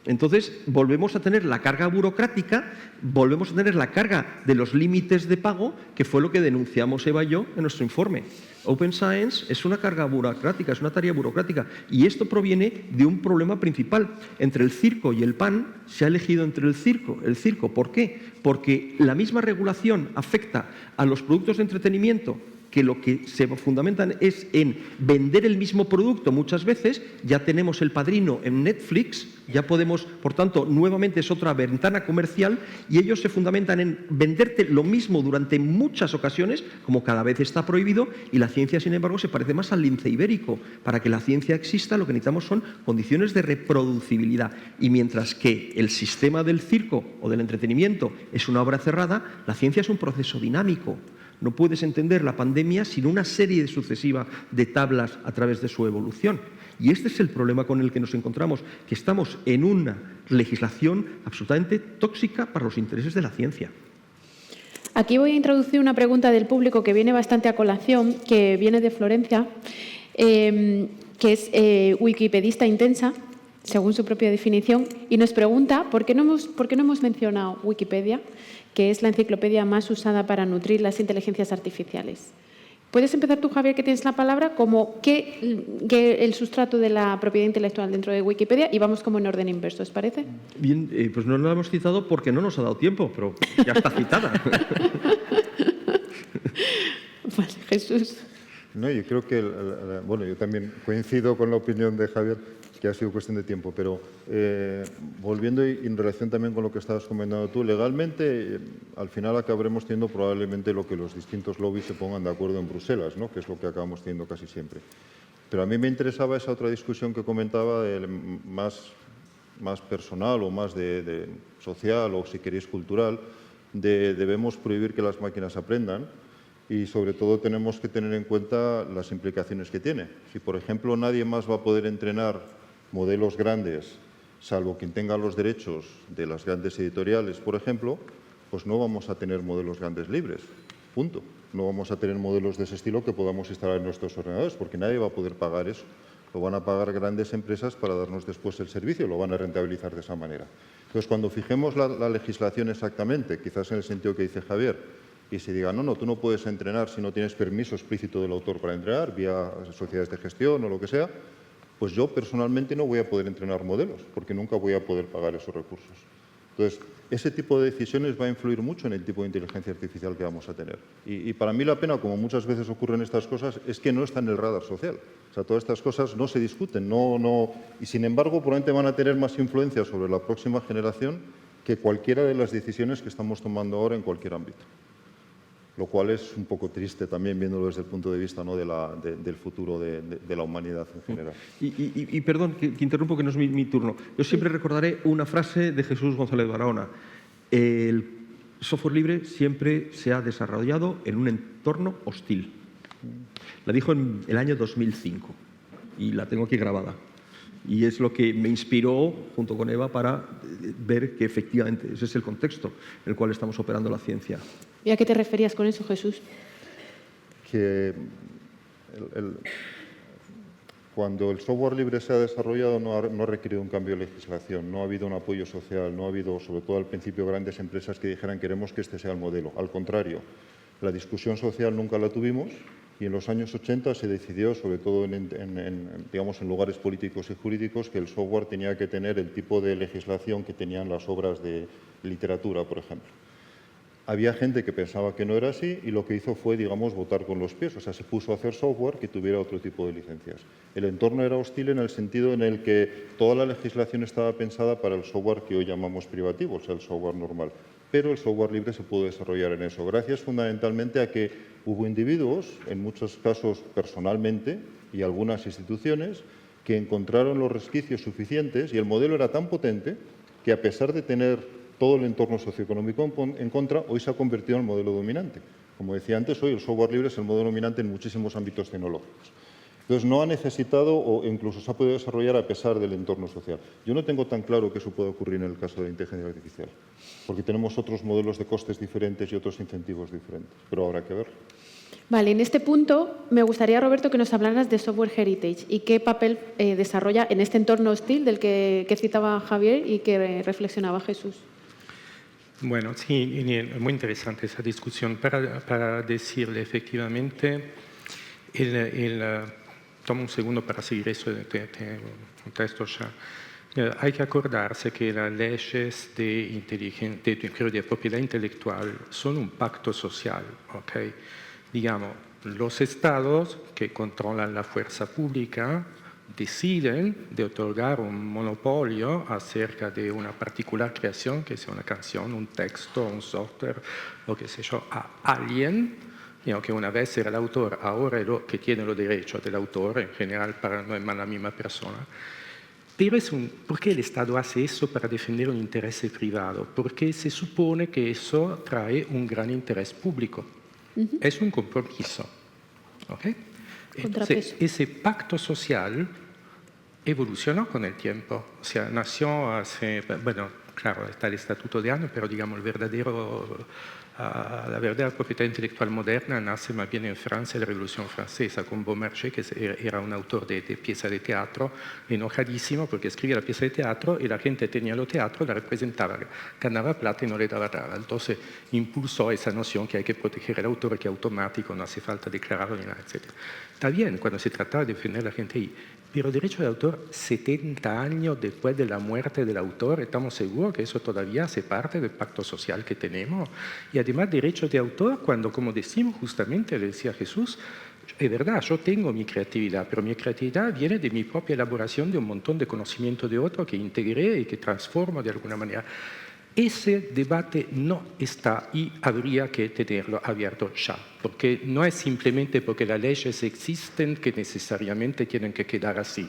Entonces, volvemos a tener la carga burocrática, volvemos a tener la carga de los límites de pago, que fue lo que denunciamos Eva y yo en nuestro informe. Open Science es una carga burocrática, es una tarea burocrática, y esto proviene de un problema principal. Entre el circo y el pan se ha elegido entre el circo. El circo, ¿por qué? Porque la misma regulación afecta a los productos de entretenimiento, que lo que se fundamentan es en vender el mismo producto muchas veces. Ya tenemos El Padrino en Netflix, ya podemos, por tanto, nuevamente es otra ventana comercial y ellos se fundamentan en venderte lo mismo durante muchas ocasiones, como cada vez está prohibido, y la ciencia, sin embargo, se parece más al lince ibérico. Para que la ciencia exista, lo que necesitamos son condiciones de reproducibilidad. Y mientras que el sistema del circo o del entretenimiento es una obra cerrada, la ciencia es un proceso dinámico. No puedes entender la pandemia sin una serie sucesiva de tablas a través de su evolución. Y este es el problema con el que nos encontramos, que estamos en una legislación absolutamente tóxica para los intereses de la ciencia. Aquí voy a introducir una pregunta del público que viene bastante a colación, que viene de Florencia, que es wikipedista intensa, según su propia definición, y nos pregunta por qué no hemos mencionado Wikipedia, que es la enciclopedia más usada para nutrir las inteligencias artificiales. ¿Puedes empezar tú, Javier, que tienes la palabra, como qué el sustrato de la propiedad intelectual dentro de Wikipedia? Y vamos como en orden inverso, ¿os parece? Bien, pues no la hemos citado porque no nos ha dado tiempo, pero ya está citada. Vale, Jesús. No, yo creo que, bueno, yo también coincido con la opinión de Javier, que ha sido cuestión de tiempo, pero volviendo y en relación también con lo que estabas comentando tú, legalmente al final acabaremos teniendo probablemente lo que los distintos lobbies se pongan de acuerdo en Bruselas, ¿no? Que es lo que acabamos teniendo casi siempre. Pero a mí me interesaba esa otra discusión que comentaba, más personal o más de social o, si queréis, cultural, de debemos prohibir que las máquinas aprendan. Y, sobre todo, tenemos que tener en cuenta las implicaciones que tiene. Si, por ejemplo, nadie más va a poder entrenar modelos grandes, salvo quien tenga los derechos de las grandes editoriales, por ejemplo, pues no vamos a tener modelos grandes libres. Punto. No vamos a tener modelos de ese estilo que podamos instalar en nuestros ordenadores, porque nadie va a poder pagar eso. Lo van a pagar grandes empresas para darnos después el servicio, lo van a rentabilizar de esa manera. Entonces, cuando fijemos la legislación exactamente, quizás en el sentido que dice Javier, y se diga, no, tú no puedes entrenar si no tienes permiso explícito del autor para entrenar, vía sociedades de gestión o lo que sea, pues yo personalmente no voy a poder entrenar modelos, porque nunca voy a poder pagar esos recursos. Entonces, ese tipo de decisiones va a influir mucho en el tipo de inteligencia artificial que vamos a tener. Y para mí la pena, como muchas veces ocurren estas cosas, es que no está en el radar social. O sea, todas estas cosas no se discuten, y sin embargo, probablemente van a tener más influencia sobre la próxima generación que cualquiera de las decisiones que estamos tomando ahora en cualquier ámbito. Lo cual es un poco triste también viéndolo desde el punto de vista, ¿no?, del futuro de la humanidad en general. Y perdón, que interrumpo, que no es mi turno. Yo siempre recordaré una frase de Jesús González Barahona. El software libre siempre se ha desarrollado en un entorno hostil. La dijo en el año 2005 y la tengo aquí grabada. Y es lo que me inspiró, junto con Eva, para ver que efectivamente ese es el contexto en el cual estamos operando la ciencia. ¿Y a qué te referías con eso, Jesús? Que cuando el software libre se ha desarrollado no ha requerido un cambio de legislación, no ha habido un apoyo social, no ha habido, sobre todo al principio, grandes empresas que dijeran queremos que este sea el modelo. Al contrario, la discusión social nunca la tuvimos y en los años 80 se decidió, sobre todo en lugares políticos y jurídicos, que el software tenía que tener el tipo de legislación que tenían las obras de literatura, por ejemplo. Había gente que pensaba que no era así y lo que hizo fue, digamos, votar con los pies. O sea, se puso a hacer software que tuviera otro tipo de licencias. El entorno era hostil en el sentido en el que toda la legislación estaba pensada para el software que hoy llamamos privativo, o sea, el software normal. Pero el software libre se pudo desarrollar en eso, gracias fundamentalmente a que hubo individuos, en muchos casos personalmente, y algunas instituciones, que encontraron los resquicios suficientes y el modelo era tan potente que, a pesar de tener todo el entorno socioeconómico en contra, hoy se ha convertido en el modelo dominante. Como decía antes, hoy el software libre es el modelo dominante en muchísimos ámbitos tecnológicos. Entonces, no ha necesitado o incluso se ha podido desarrollar a pesar del entorno social. Yo no tengo tan claro que eso pueda ocurrir en el caso de la inteligencia artificial, porque tenemos otros modelos de costes diferentes y otros incentivos diferentes, pero habrá que ver. Vale, en este punto me gustaría, Roberto, que nos hablaras de Software Heritage y qué papel desarrolla en este entorno hostil del que citaba Javier y que reflexionaba Jesús. Bueno, sí, muy interesante esa discusión. Para decirle, efectivamente, tomo un segundo para seguir eso, te contesto ya. Hay que acordarse que las leyes de propiedad intelectual son un pacto social, ¿ok? Digamos, los estados que controlan la fuerza pública deciden de otorgar un monopolio acerca de una particular creación, que sea una canción, un texto, un software, lo que sé yo, a alguien, que una vez era el autor, ahora es lo que tiene los derechos del autor, en general no es más la misma persona. Pero ¿por qué el Estado hace eso para defender un interés privado? Porque se supone que eso trae un gran interés público. Es un compromiso. ¿Okay? Entonces, ese pacto social evolucionó con el tiempo. O sea, nació hace, bueno, claro, está el Estatuto de Arles, pero digamos la verdadera propiedad intelectual moderna nace más bien en Francia, en la Revolución Francesa, con Beaumarchais, que era un autor de piezas de teatro, enojadísimo porque escribía la pieza de teatro y la gente tenía el teatro, la representaba, ganaba plata y no le daba nada. Entonces impulsó esa noción que hay que proteger al autor, que es automático, no hace falta declararlo ni nada, etc. Está bien cuando se trataba de defender a la gente ahí, pero derecho de autor, 70 años después de la muerte del autor, estamos seguros que eso todavía hace parte del pacto social que tenemos. Y además, derecho de autor, cuando, como decimos justamente, le decía Jesús, es verdad, yo tengo mi creatividad, pero mi creatividad viene de mi propia elaboración de un montón de conocimiento de otro que integré y que transformo de alguna manera. Ese debate no está y habría que tenerlo abierto ya, porque no es simplemente porque las leyes existen que necesariamente tienen que quedar así.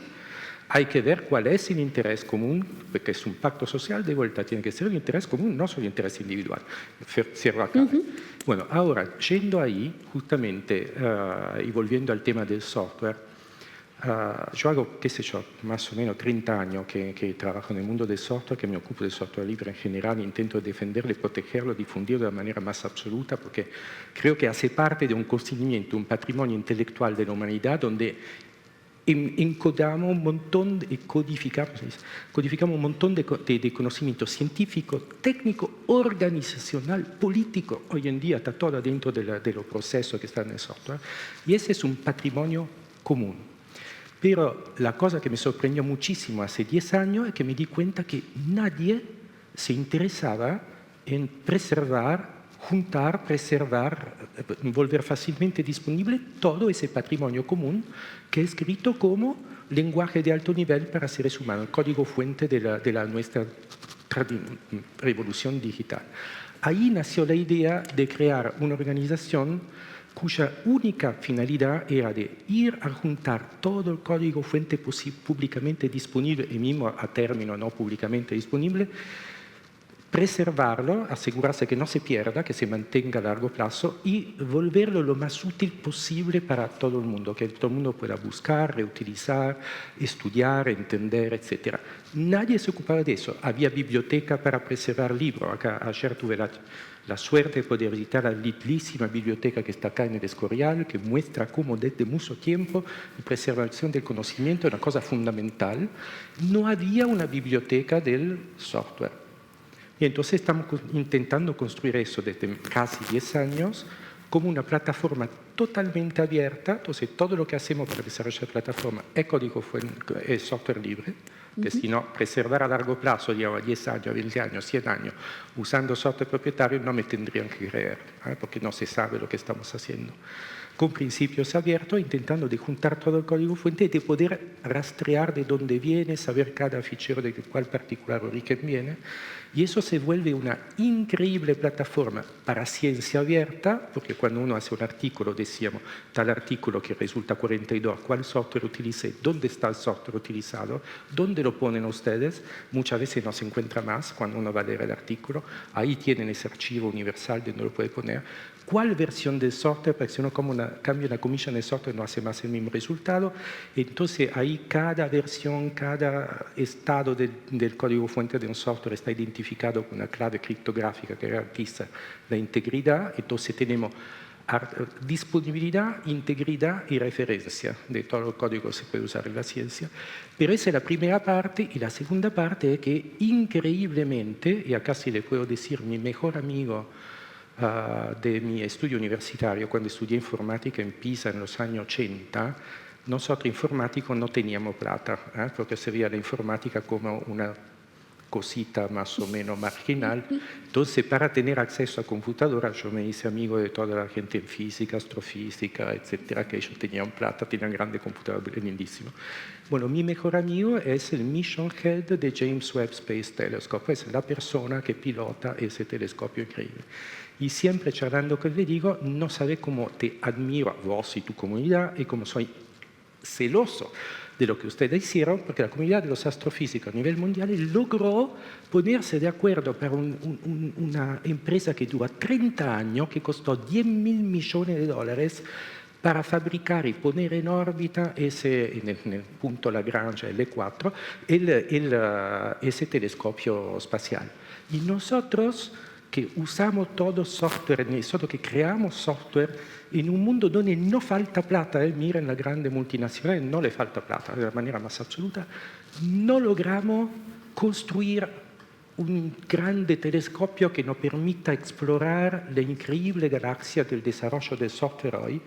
Hay que ver cuál es el interés común, porque es un pacto social, de vuelta tiene que ser el interés común, no solo el interés individual. Cierro acá. Bueno, ahora, yendo ahí, justamente, y volviendo al tema del software, yo hago, qué sé yo, más o menos 30 años que trabajo en el mundo del software, que me ocupo del software libre en general, intento defenderlo, protegerlo, difundirlo de la manera más absoluta, porque creo que hace parte de un conocimiento, un patrimonio intelectual de la humanidad donde encodamos un montón, codificamos un montón de conocimiento científico, técnico, organizacional, político. Hoy en día está todo dentro de los procesos que están en el software, y ese es un patrimonio común. Pero la cosa que me sorprendió muchísimo hace 10 años es que me di cuenta que nadie se interesaba en preservar, juntar, preservar, volver fácilmente disponible todo ese patrimonio común que es escrito como lenguaje de alto nivel para seres humanos, el código fuente de la nuestra revolución digital. Ahí nació la idea de crear una organización cuya única finalidad era de ir a juntar todo el código fuente públicamente disponible, y mismo a término no públicamente disponible, preservarlo, asegurarse que no se pierda, que se mantenga a largo plazo y volverlo lo más útil posible para todo el mundo, que todo el mundo pueda buscar, reutilizar, estudiar, entender, etc. Nadie se ocupaba de eso. Había biblioteca para preservar libros. Acá, ayer tuve la suerte de poder visitar la lindísima biblioteca que está acá en el Escorial, que muestra cómo desde mucho tiempo la preservación del conocimiento es una cosa fundamental. No había una biblioteca del software. Y entonces estamos intentando construir eso desde casi 10 años como una plataforma totalmente abierta. Entonces todo lo que hacemos para desarrollar la plataforma es software libre, que si no, preservar a largo plazo, digamos, 10 años, 20 años, 100 años, usando software propietario, no me tendrían que creer, porque no se sabe lo que estamos haciendo. Con principios abiertos, intentando de juntar todo el código fuente y de poder rastrear de dónde viene, saber cada fichero de cuál particular origen viene. Y eso se vuelve una increíble plataforma para ciencia abierta, porque cuando uno hace un artículo, decíamos, tal artículo que resulta 42, ¿cuál software utilicé? ¿Dónde está el software utilizado? ¿Dónde lo ponen ustedes? Muchas veces no se encuentra más cuando uno va a leer el artículo. Ahí tienen ese archivo universal donde lo puede poner. ¿Cuál versión del software? Porque si uno cambia una comilla en el software no hace más el mismo resultado. Entonces ahí cada versión, cada estado del código fuente de un software está identificado con una clave criptográfica que garantiza la integridad. Entonces tenemos disponibilidad, integridad y referencia de todo el código que se puede usar en la ciencia. Pero esa es la primera parte, y la segunda parte es que increíblemente, y acá sí le puedo decir mi mejor amigo de mi estudio universitario, cuando estudié informática en Pisa en los años 80, nosotros informáticos no teníamos plata, porque se veía la informática como una cosita más o menos marginal. Entonces, para tener acceso a computadoras, yo me hice amigo de toda la gente en física, astrofísica, etcétera, que ellos tenían plata, tenían grandes computadoras lindísimos. Bueno, mi mejor amigo es el Mission Head de James Webb Space Telescope, es la persona que pilota ese telescopio increíble. Y siempre charlando con él le digo, no sabe cómo te admiro a vos y tu comunidad y cómo soy celoso de lo que ustedes hicieron, porque la comunidad de los astrofísicos a nivel mundial logró ponerse de acuerdo para una empresa que dura 30 años, que costó $10.000 millones para fabricar y poner en órbita en el punto Lagrange L4 ese telescopio espacial. Y nosotros que usamos todo software, nosotros que creamos software en un mundo donde no falta plata, miren la grande multinacional, no le falta plata de la manera más absoluta, no logramos construir un grande telescopio que nos permita explorar la increíble galaxia del desarrollo del software hoy,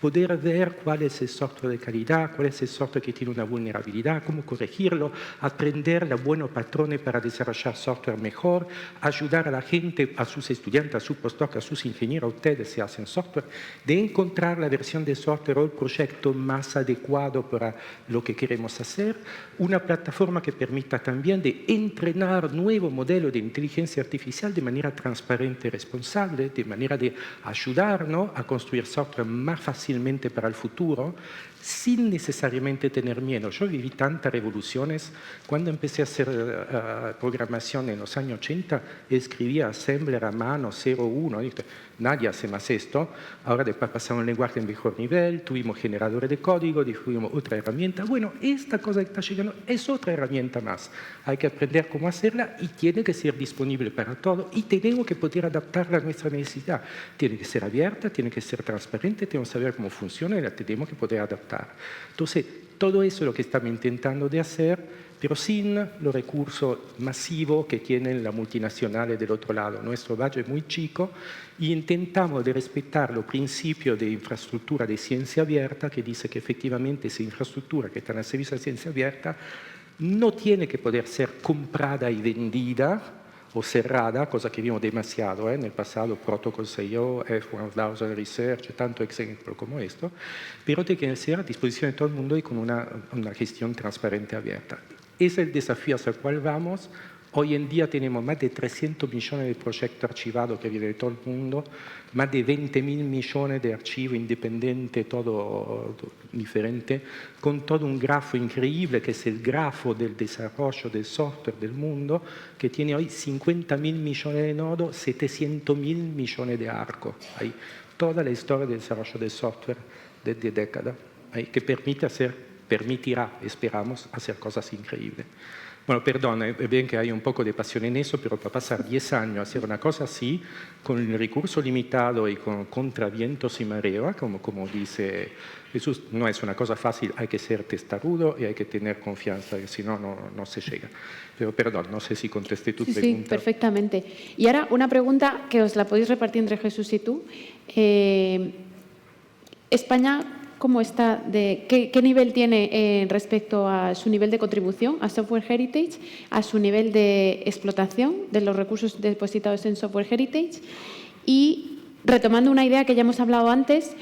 poder ver cuál es el software de calidad, cuál es el software que tiene una vulnerabilidad, cómo corregirlo, aprender los buenos patrones para desarrollar software mejor, ayudar a la gente, a sus estudiantes, a sus postdocs, a sus ingenieros, a ustedes si hacen software, de encontrar la versión de software o el proyecto más adecuado para lo que queremos hacer, una plataforma que permita también de entrenar nuevos modelo de inteligencia artificial de manera transparente y responsable, de manera de ayudarnos a construir software más fácilmente para el futuro, sin necesariamente tener miedo. Yo viví tantas revoluciones. Cuando empecé a hacer programación en los años 80, escribía assembler a mano 0,1. Nadie hace más esto. Ahora después pasamos a un lenguaje de mejor nivel, tuvimos generadores de código, tuvimos otra herramienta. Bueno, esta cosa que está llegando es otra herramienta más. Hay que aprender cómo hacerla y tiene que ser disponible para todo y tenemos que poder adaptarla a nuestra necesidad. Tiene que ser abierta, tiene que ser transparente, tenemos que saber cómo funciona y la tenemos que poder adaptar. Entonces, todo eso es lo que estamos intentando de hacer, pero sin los recursos masivos que tienen las multinacionales del otro lado. Nuestro budget es muy chico y intentamos de respetar los principios de infraestructura de ciencia abierta, que dice que efectivamente esa infraestructura que está en el servicio de ciencia abierta no tiene que poder ser comprada y vendida o cerrada, cosa que vimos demasiado en el pasado, Protocol.io, F1000 Research, tanto ejemplo como esto, pero tiene que ser a disposición de todo el mundo y con una gestión transparente abierta. Ese es el desafío hacia el cual vamos. Hoy en día tenemos más de 300 millones de proyectos archivados que vienen de todo el mundo, más de 20.000 millones de archivos independientes, todo diferente, con todo un grafo increíble que es el grafo del desarrollo del software del mundo, que tiene hoy 50.000 millones de nodos, 700.000 millones de arcos. Hay toda la historia del desarrollo del software desde décadas, que permitirá, esperamos, hacer cosas increíbles. Bueno, perdón, es bien que hay un poco de pasión en eso, pero para pasar 10 años a hacer una cosa así, con el recurso limitado y con contravientos y marea, como dice Jesús, no es una cosa fácil, hay que ser testarudo y hay que tener confianza, que si no, no se llega. Pero perdón, no sé si contesté tu pregunta. Sí, perfectamente. Y ahora una pregunta que os la podéis repartir entre Jesús y tú. España, ¿cómo está? ¿Qué nivel tiene respecto a su nivel de contribución a Software Heritage, a su nivel de explotación de los recursos depositados en Software Heritage? Y retomando una idea que ya hemos hablado antes,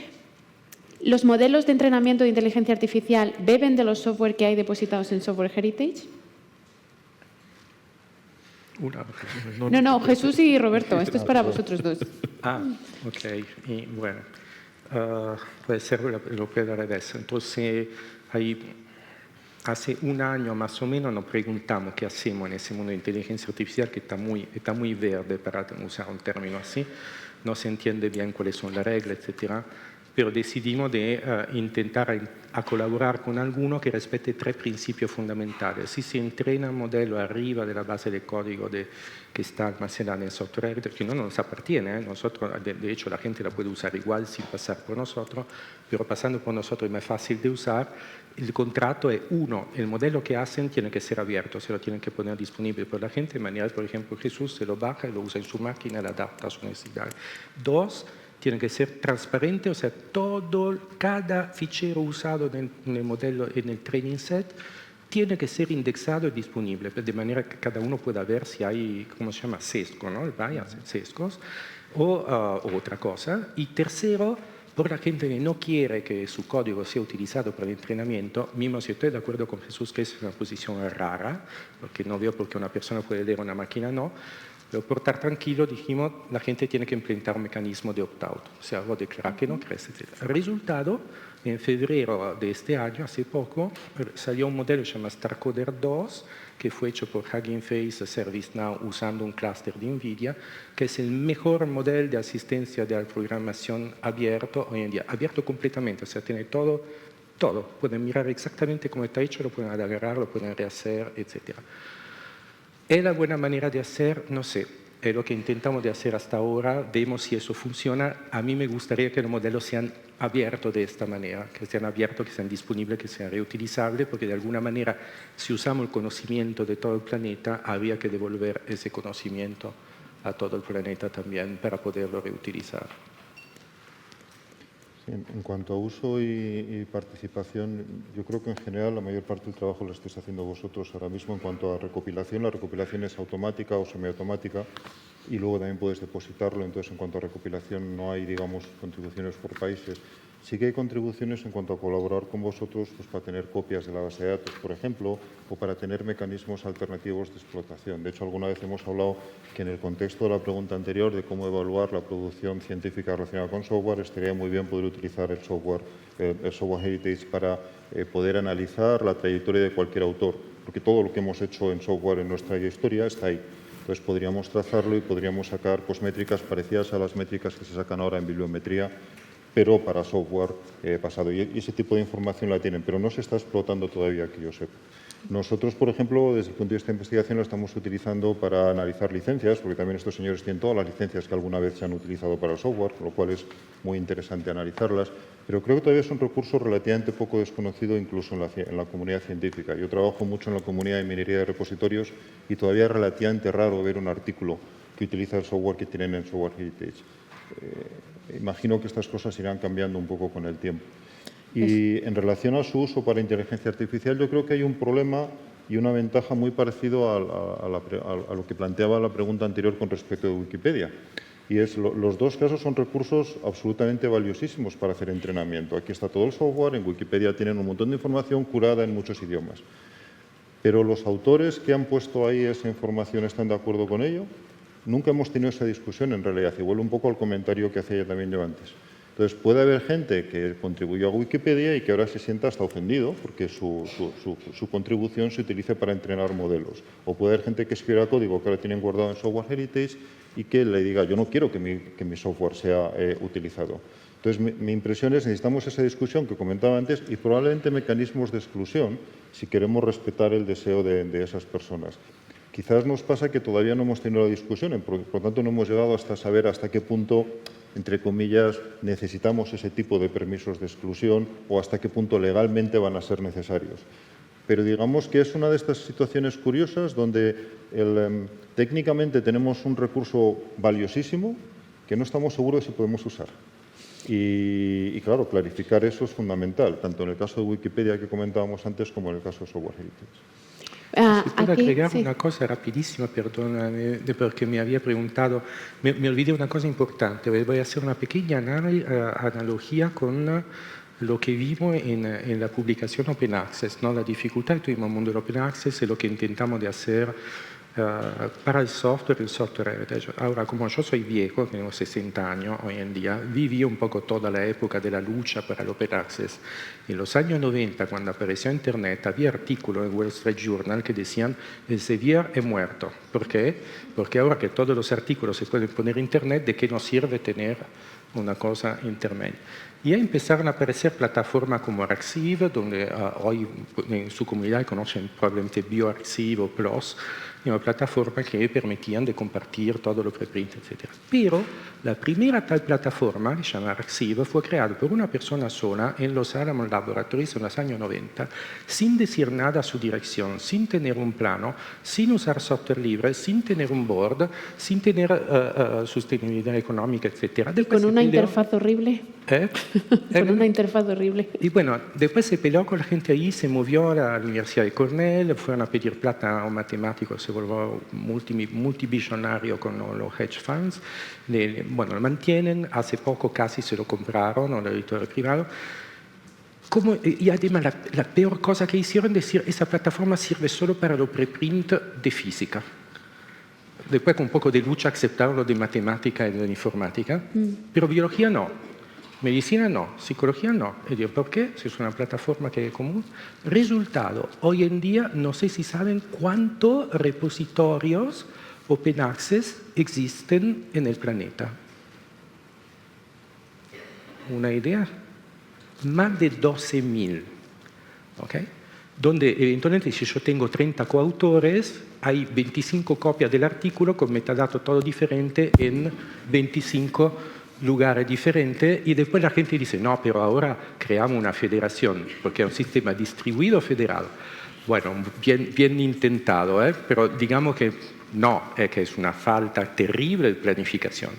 ¿los modelos de entrenamiento de inteligencia artificial beben de los software que hay depositados en Software Heritage? No, Jesús y Roberto, esto es para vosotros dos. Ok, y bueno. Puede ser lo que al revés. Entonces, hace un año más o menos nos preguntamos qué hacemos en ese mundo de inteligencia artificial que está muy verde, para usar un término así. No se entiende bien cuáles son las reglas, etcétera. Pero decidimos de intentar a colaborar con alguno que respete 3 principios fundamentales. Si se entrena un modelo arriba de la base de código que está almacenada en software, que no nos appartiene, nosotros, de hecho la gente la puede usar igual sin pasar por nosotros, pero pasando por nosotros es más fácil de usar. El contrato es, uno, el modelo que hacen tiene que ser abierto, se lo tienen que poner disponible por la gente, de manera, por ejemplo, Jesús se lo baja y lo usa en su máquina, lo adapta a su necesidad. 2, tiene que ser transparente, o sea, cada fichero usado en el modelo, en el training set, tiene que ser indexado y disponible, de manera que cada uno pueda ver si hay, ¿cómo se llama? Sesgo, ¿no? Varias sesgos, o otra cosa. Y tercero, por la gente que no quiere que su código sea utilizado para el entrenamiento, mismo si estoy de acuerdo con Jesús que es una posición rara, porque no veo por qué una persona puede leer una máquina, no. Pero por estar tranquilo, dijimos, la gente tiene que implementar un mecanismo de opt-out, o sea, algo declarar que no crece, etc. El resultado, en febrero de este año, hace poco, salió un modelo que se llama StarCoder 2, que fue hecho por Hugging Face ServiceNow usando un clúster de NVIDIA, que es el mejor modelo de asistencia de la programación abierto hoy en día, abierto completamente, o sea, tiene todo, pueden mirar exactamente cómo está hecho, lo pueden agarrar, lo pueden rehacer, etc. ¿Es la buena manera de hacer? No sé. Es lo que intentamos de hacer hasta ahora. Vemos si eso funciona. A mí me gustaría que los modelos sean abiertos de esta manera, que sean abiertos, que sean disponibles, que sean reutilizables, porque de alguna manera, si usamos el conocimiento de todo el planeta, habría que devolver ese conocimiento a todo el planeta también para poderlo reutilizar. En cuanto a uso y participación, yo creo que en general la mayor parte del trabajo lo estáis haciendo vosotros ahora mismo. En cuanto a recopilación, la recopilación es automática o semiautomática y luego también puedes depositarlo. Entonces, en cuanto a recopilación, no hay, digamos, contribuciones por países. Sí que hay contribuciones en cuanto a colaborar con vosotros pues, para tener copias de la base de datos, por ejemplo, o para tener mecanismos alternativos de explotación. De hecho, alguna vez hemos hablado que en el contexto de la pregunta anterior de cómo evaluar la producción científica relacionada con software, estaría muy bien poder utilizar el software Heritage para poder analizar la trayectoria de cualquier autor, porque todo lo que hemos hecho en software en nuestra historia está ahí. Entonces, podríamos trazarlo y podríamos sacar pues, métricas parecidas a las métricas que se sacan ahora en bibliometría, pero para software pasado. Y ese tipo de información la tienen, pero no se está explotando todavía, que yo sepa. Nosotros, por ejemplo, desde el punto de vista de investigación, lo estamos utilizando para analizar licencias, porque también estos señores tienen todas las licencias que alguna vez se han utilizado para el software, con lo cual es muy interesante analizarlas. Pero creo que todavía es un recurso relativamente poco desconocido incluso en la comunidad científica. Yo trabajo mucho en la comunidad de minería de repositorios y todavía es relativamente raro ver un artículo que utiliza el software que tienen en Software Heritage. Imagino que estas cosas irán cambiando un poco con el tiempo. Y en relación a su uso para inteligencia artificial, yo creo que hay un problema y una ventaja muy parecido a lo que planteaba la pregunta anterior con respecto de Wikipedia. Y es, los dos casos son recursos absolutamente valiosísimos para hacer entrenamiento. Aquí está todo el software, en Wikipedia tienen un montón de información curada en muchos idiomas. pero los autores que han puesto ahí esa información están de acuerdo con ello. Nunca hemos tenido esa discusión en realidad, y vuelvo un poco al comentario que hacía también yo antes. Entonces, puede haber gente que contribuyó a Wikipedia y que ahora se sienta hasta ofendido porque su contribución se utilice para entrenar modelos. O puede haber gente que escriba código que ahora tienen guardado en Software Heritage y que le diga, yo no quiero que mi software sea utilizado. Entonces, mi impresión es que necesitamos esa discusión que comentaba antes y probablemente mecanismos de exclusión si queremos respetar el deseo de esas personas. Quizás nos pasa que todavía no hemos tenido la discusión, por lo tanto no hemos llegado hasta saber hasta qué punto, entre comillas, necesitamos ese tipo de permisos de exclusión o hasta qué punto legalmente van a ser necesarios. Pero digamos que es una de estas situaciones curiosas donde técnicamente tenemos un recurso valiosísimo que no estamos seguros de si podemos usar. Y claro, clarificar eso es fundamental, tanto en el caso de Wikipedia que comentábamos antes como en el caso de Software Heritage. Si puedo agregar una cosa rapidísima, perdóname, porque me había preguntado, me olvidé una cosa importante, voy a hacer una pequeña analogía con lo que vimos en la publicación Open Access, ¿no? La dificultad que tuvimos en el mundo del Open Access es lo que intentamos de hacer para el software heritage. Ahora, como yo soy viejo, tengo 60 años hoy en día, viví un poco toda la época de la lucha para el Open Access. En los años 90, cuando apareció Internet, había artículos en Wall Street Journal que decían el Elsevier es muerto. ¿Por qué? Porque ahora que todos los artículos se pueden poner en Internet, ¿de qué nos sirve tener una cosa intermedia? Y ahí empezaron a aparecer plataformas como Arxiv, donde hoy en su comunidad conocen probablemente BioArxiv o PLOS, una plataforma que permitían de compartir todo lo preprint, etc. Pero la primera tal plataforma, que se llama Arxiv, fue creada por una persona sola en los Alamo Laboratories en los años 90, sin decir nada a su dirección, sin tener un plano, sin usar software libre, sin tener un board, sin tener sostenibilidad económica, etc. Con una interfaz horrible. Con una interfaz horrible. Y bueno, después se peleó con la gente ahí, se movió a la Universidad de Cornell, fueron a pedir plata a un matemático, se volvió multibillonario con los hedge funds. Bueno, lo mantienen, hace poco casi se lo compraron a un editor privado. Y además la peor cosa que hicieron es decir, esa plataforma sirve solo para lo preprint de física. Después con un poco de lucha aceptaron lo de matemática y de informática, pero biología no. Medicina no, psicología no. Y digo, ¿por qué? Si es una plataforma que es común. Resultado, hoy en día no sé si saben cuántos repositorios Open Access existen en el planeta. ¿Una idea? Más de 12.000. ¿Okay? Donde eventualmente si yo tengo 30 coautores, hay 25 copias del artículo con metadatos todo diferente en 25 lugares diferentes y después la gente dice, no, pero ahora creamos una federación, porque es un sistema distribuido federal. Bueno, bien intentado, pero digamos que no, que es una falta terrible de planificación.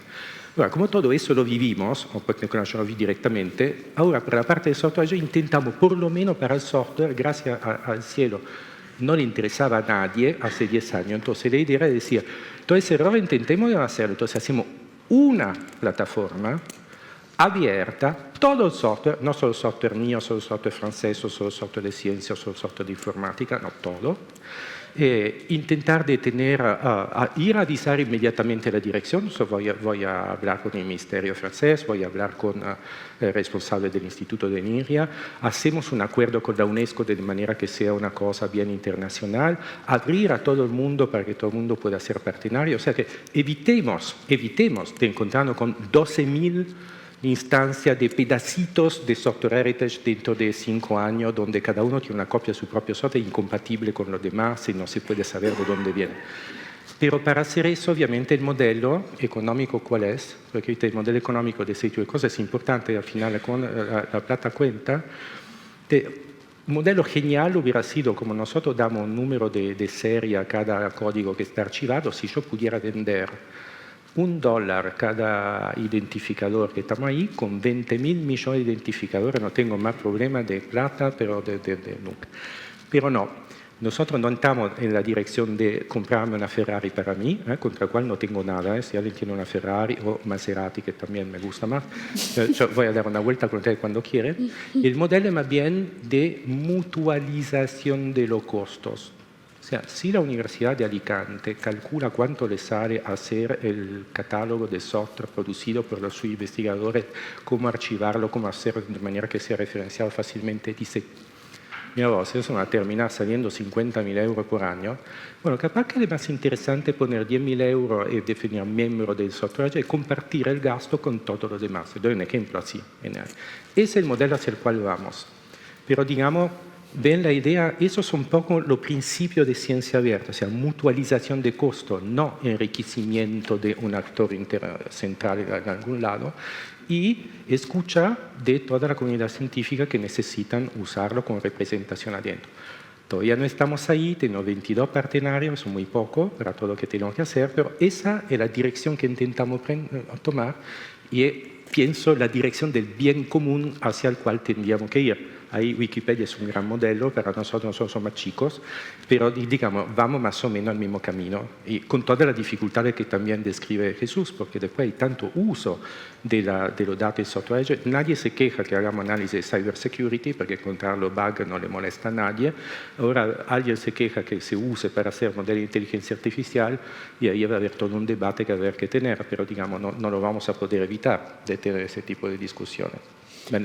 Ahora, como todo eso lo vivimos, o porque yo lo vi directamente, ahora para la parte del software yo intentamos, por lo menos para el software, gracias al cielo, no le interesaba a nadie hace 10 años, entonces la idea era decir, entonces error intentemos hacerlo, entonces hacemos una plataforma abierta, todo el software, no solo el software mío, solo el software francés, o solo el software de ciencia, o solo el software de informática, no todo. Intentar de tener, ir a avisar inmediatamente la dirección, voy a hablar con el Ministerio francés, voy a hablar con el responsable del Instituto de NIRIA, hacemos un acuerdo con la UNESCO de manera que sea una cosa bien internacional, abrir a todo el mundo para que todo el mundo pueda ser partenario, o sea que evitemos de encontrarnos con 12.000 instancias de pedacitos de software heritage dentro de 5 años, donde cada uno tiene una copia de su propio software incompatible con los demás y no se puede saber de dónde viene. Pero para hacer eso, obviamente, el modelo económico, ¿cuál es? Porque el modelo económico de ese tipo de cosas es importante, al final la plata cuenta. Un modelo genial hubiera sido, como nosotros damos un número de serie a cada código que está archivado, si yo pudiera vender $1 cada identificador que estamos ahí, con 20.000 millones de identificadores no tengo más problema de plata, pero de nunca. Pero no, nosotros no estamos en la dirección de comprarme una Ferrari para mí, contra la cual no tengo nada, si alguien tiene una Ferrari o Maserati, que también me gusta más, yo voy a dar una vuelta con usted cuando quiere. El modelo es más bien de mutualización de los costos. O sea, si la Universidad de Alicante calcula cuánto le sale hacer el catálogo de software producido por los sus investigadores, cómo archivarlo, cómo hacerlo de manera que sea referenciado fácilmente, dice, mira vos, eso va a terminar saliendo 50.000 euros por año. Bueno, capaz que es más interesante poner 10.000 euros y definir miembro del software y compartir el gasto con todos los demás. Doy un ejemplo así. Ese es el modelo hacia el cual vamos. Pero digamos, ven la idea, esos son un poco los principios de ciencia abierta, o sea, mutualización de costos, no enriquecimiento de un actor central en algún lado, y escucha de toda la comunidad científica que necesitan usarlo como representación adentro. Todavía no estamos ahí, tenemos 22 partenarios, son muy pocos para todo lo que tenemos que hacer, pero esa es la dirección que intentamos tomar y pienso la dirección del bien común hacia el cual tendríamos que ir. Ahí Wikipedia es un gran modelo, para nosotros somos más chicos, pero digamos, vamos más o menos al mismo camino, y con todas las dificultades que también describe Jesús, porque después hay tanto uso de los datos de software. Nadie se queja que hagamos análisis de cybersecurity, porque encontrar los bugs no le molesta a nadie. Ahora alguien se queja que se use para hacer modelos de inteligencia artificial, y ahí va a haber todo un debate que va a haber que tener, pero digamos, no lo vamos a poder evitar de tener ese tipo de discusiones.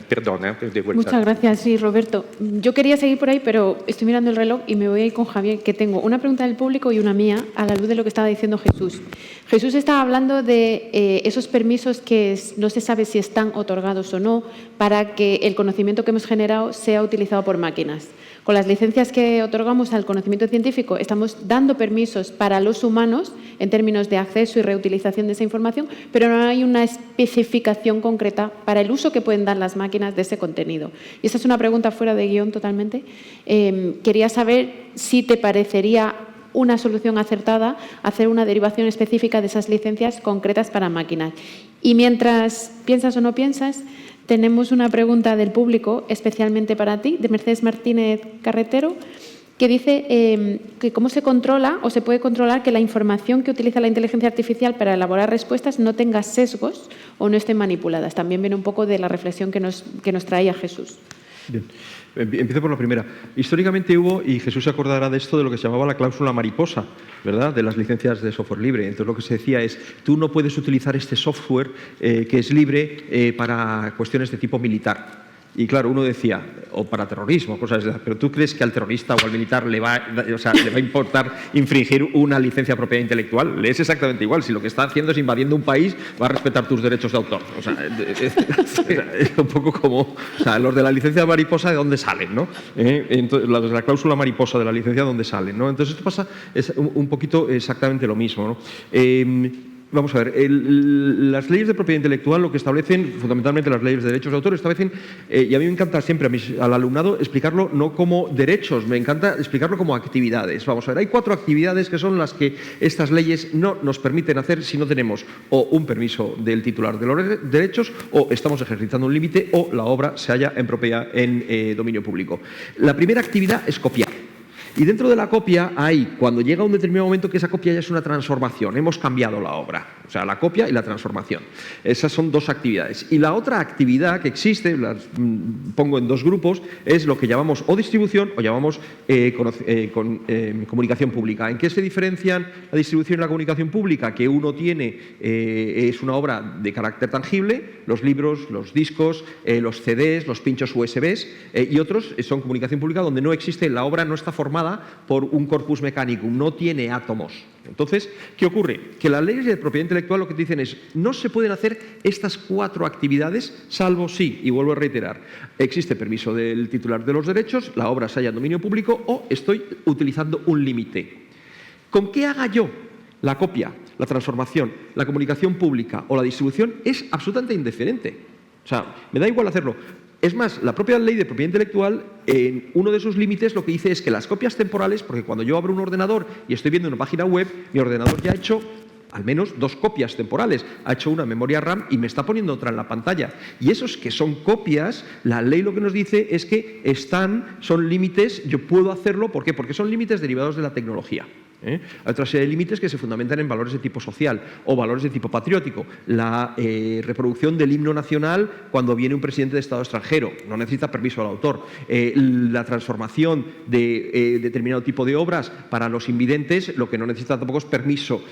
Perdón, de vuelta. Muchas gracias, sí, Roberto. Yo quería seguir por ahí, pero estoy mirando el reloj y me voy a ir con Javier, que tengo una pregunta del público y una mía a la luz de lo que estaba diciendo Jesús. Jesús estaba hablando de esos permisos que no se sabe si están otorgados o no para que el conocimiento que hemos generado sea utilizado por máquinas. Con las licencias que otorgamos al conocimiento científico estamos dando permisos para los humanos en términos de acceso y reutilización de esa información, pero no hay una especificación concreta para el uso que pueden dar las máquinas de ese contenido. Y esa es una pregunta fuera de guión totalmente. Quería saber si te parecería una solución acertada hacer una derivación específica de esas licencias concretas para máquinas. Y mientras piensas o no piensas, tenemos una pregunta del público, especialmente para ti, de Mercedes Martínez Carretero, que dice que cómo se controla o se puede controlar que la información que utiliza la inteligencia artificial para elaborar respuestas no tenga sesgos o no estén manipuladas. También viene un poco de la reflexión que nos traía Jesús. Bien. Empiezo por la primera. Históricamente hubo, y Jesús se acordará de esto, de lo que se llamaba la cláusula mariposa, ¿verdad?, de las licencias de software libre. Entonces lo que se decía es, tú no puedes utilizar este software que es libre para cuestiones de tipo militar. Y claro, uno decía, o para terrorismo, cosas de esas, pero ¿tú crees que al terrorista o al militar le va a importar infringir una licencia de propiedad intelectual? Le es exactamente igual. Si lo que está haciendo es invadiendo un país, va a respetar tus derechos de autor. O sea, es un poco como, o sea, los de la licencia mariposa, ¿de dónde salen, no? Entonces, los de la cláusula mariposa de la licencia, ¿de dónde salen, no? Entonces esto pasa es un poquito exactamente lo mismo, ¿no? Vamos a ver, las leyes de propiedad intelectual lo que establecen, fundamentalmente las leyes de derechos de autor, establecen, y a mí me encanta siempre al alumnado explicarlo no como derechos, me encanta explicarlo como actividades. Vamos a ver, hay 4 actividades que son las que estas leyes no nos permiten hacer si no tenemos o un permiso del titular de los derechos, o estamos ejercitando un límite, o la obra se halla en propiedad en dominio público. La primera actividad es copiar. Y dentro de la copia hay, cuando llega un determinado momento, que esa copia ya es una transformación, hemos cambiado la obra, o sea, la copia y la transformación. Esas son 2 actividades. Y la otra actividad que existe, las pongo en 2 grupos, es lo que llamamos o distribución o llamamos comunicación pública. ¿En qué se diferencian la distribución y la comunicación pública? Que uno tiene, es una obra de carácter tangible, los libros, los discos, los CDs, los pinchos USBs, y otros son comunicación pública donde no existe, la obra no está formada por un corpus mechanicum, no tiene átomos. Entonces, ¿qué ocurre? Que las leyes de propiedad intelectual lo que te dicen es, no se pueden hacer estas 4 actividades, salvo si, y vuelvo a reiterar, existe permiso del titular de los derechos, la obra se halla en dominio público o estoy utilizando un límite. ¿Con qué haga yo la copia, la transformación, la comunicación pública o la distribución? Es absolutamente indiferente. O sea, me da igual hacerlo. Es más, la propia ley de propiedad intelectual, en uno de sus límites, lo que dice es que las copias temporales, porque cuando yo abro un ordenador y estoy viendo una página web, mi ordenador ya ha hecho al menos 2 copias temporales, ha hecho una memoria RAM y me está poniendo otra en la pantalla. Y esos que son copias, la ley lo que nos dice es que son límites, yo puedo hacerlo, ¿por qué? Porque son límites derivados de la tecnología. Hay otra serie de límites que se fundamentan en valores de tipo social o valores de tipo patriótico. La reproducción del himno nacional cuando viene un presidente de Estado extranjero, no necesita permiso del autor. La transformación de determinado tipo de obras para los invidentes, lo que no necesita tampoco es permiso.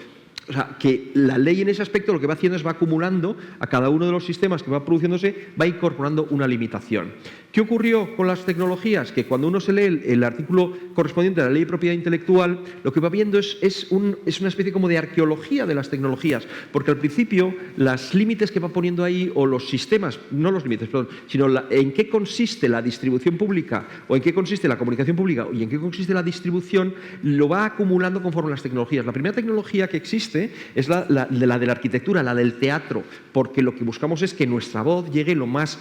O sea, que la ley en ese aspecto lo que va haciendo es va acumulando a cada uno de los sistemas que va produciéndose, va incorporando una limitación. ¿Qué ocurrió con las tecnologías? Que cuando uno se lee el artículo correspondiente a la Ley de Propiedad Intelectual, lo que va viendo es una especie como de arqueología de las tecnologías, porque al principio los límites que va poniendo ahí, o los sistemas, no los límites, perdón, sino en qué consiste la distribución pública, o en qué consiste la comunicación pública, y en qué consiste la distribución, lo va acumulando conforme las tecnologías. La primera tecnología que existe es la de la arquitectura, la del teatro, porque lo que buscamos es que nuestra voz llegue lo más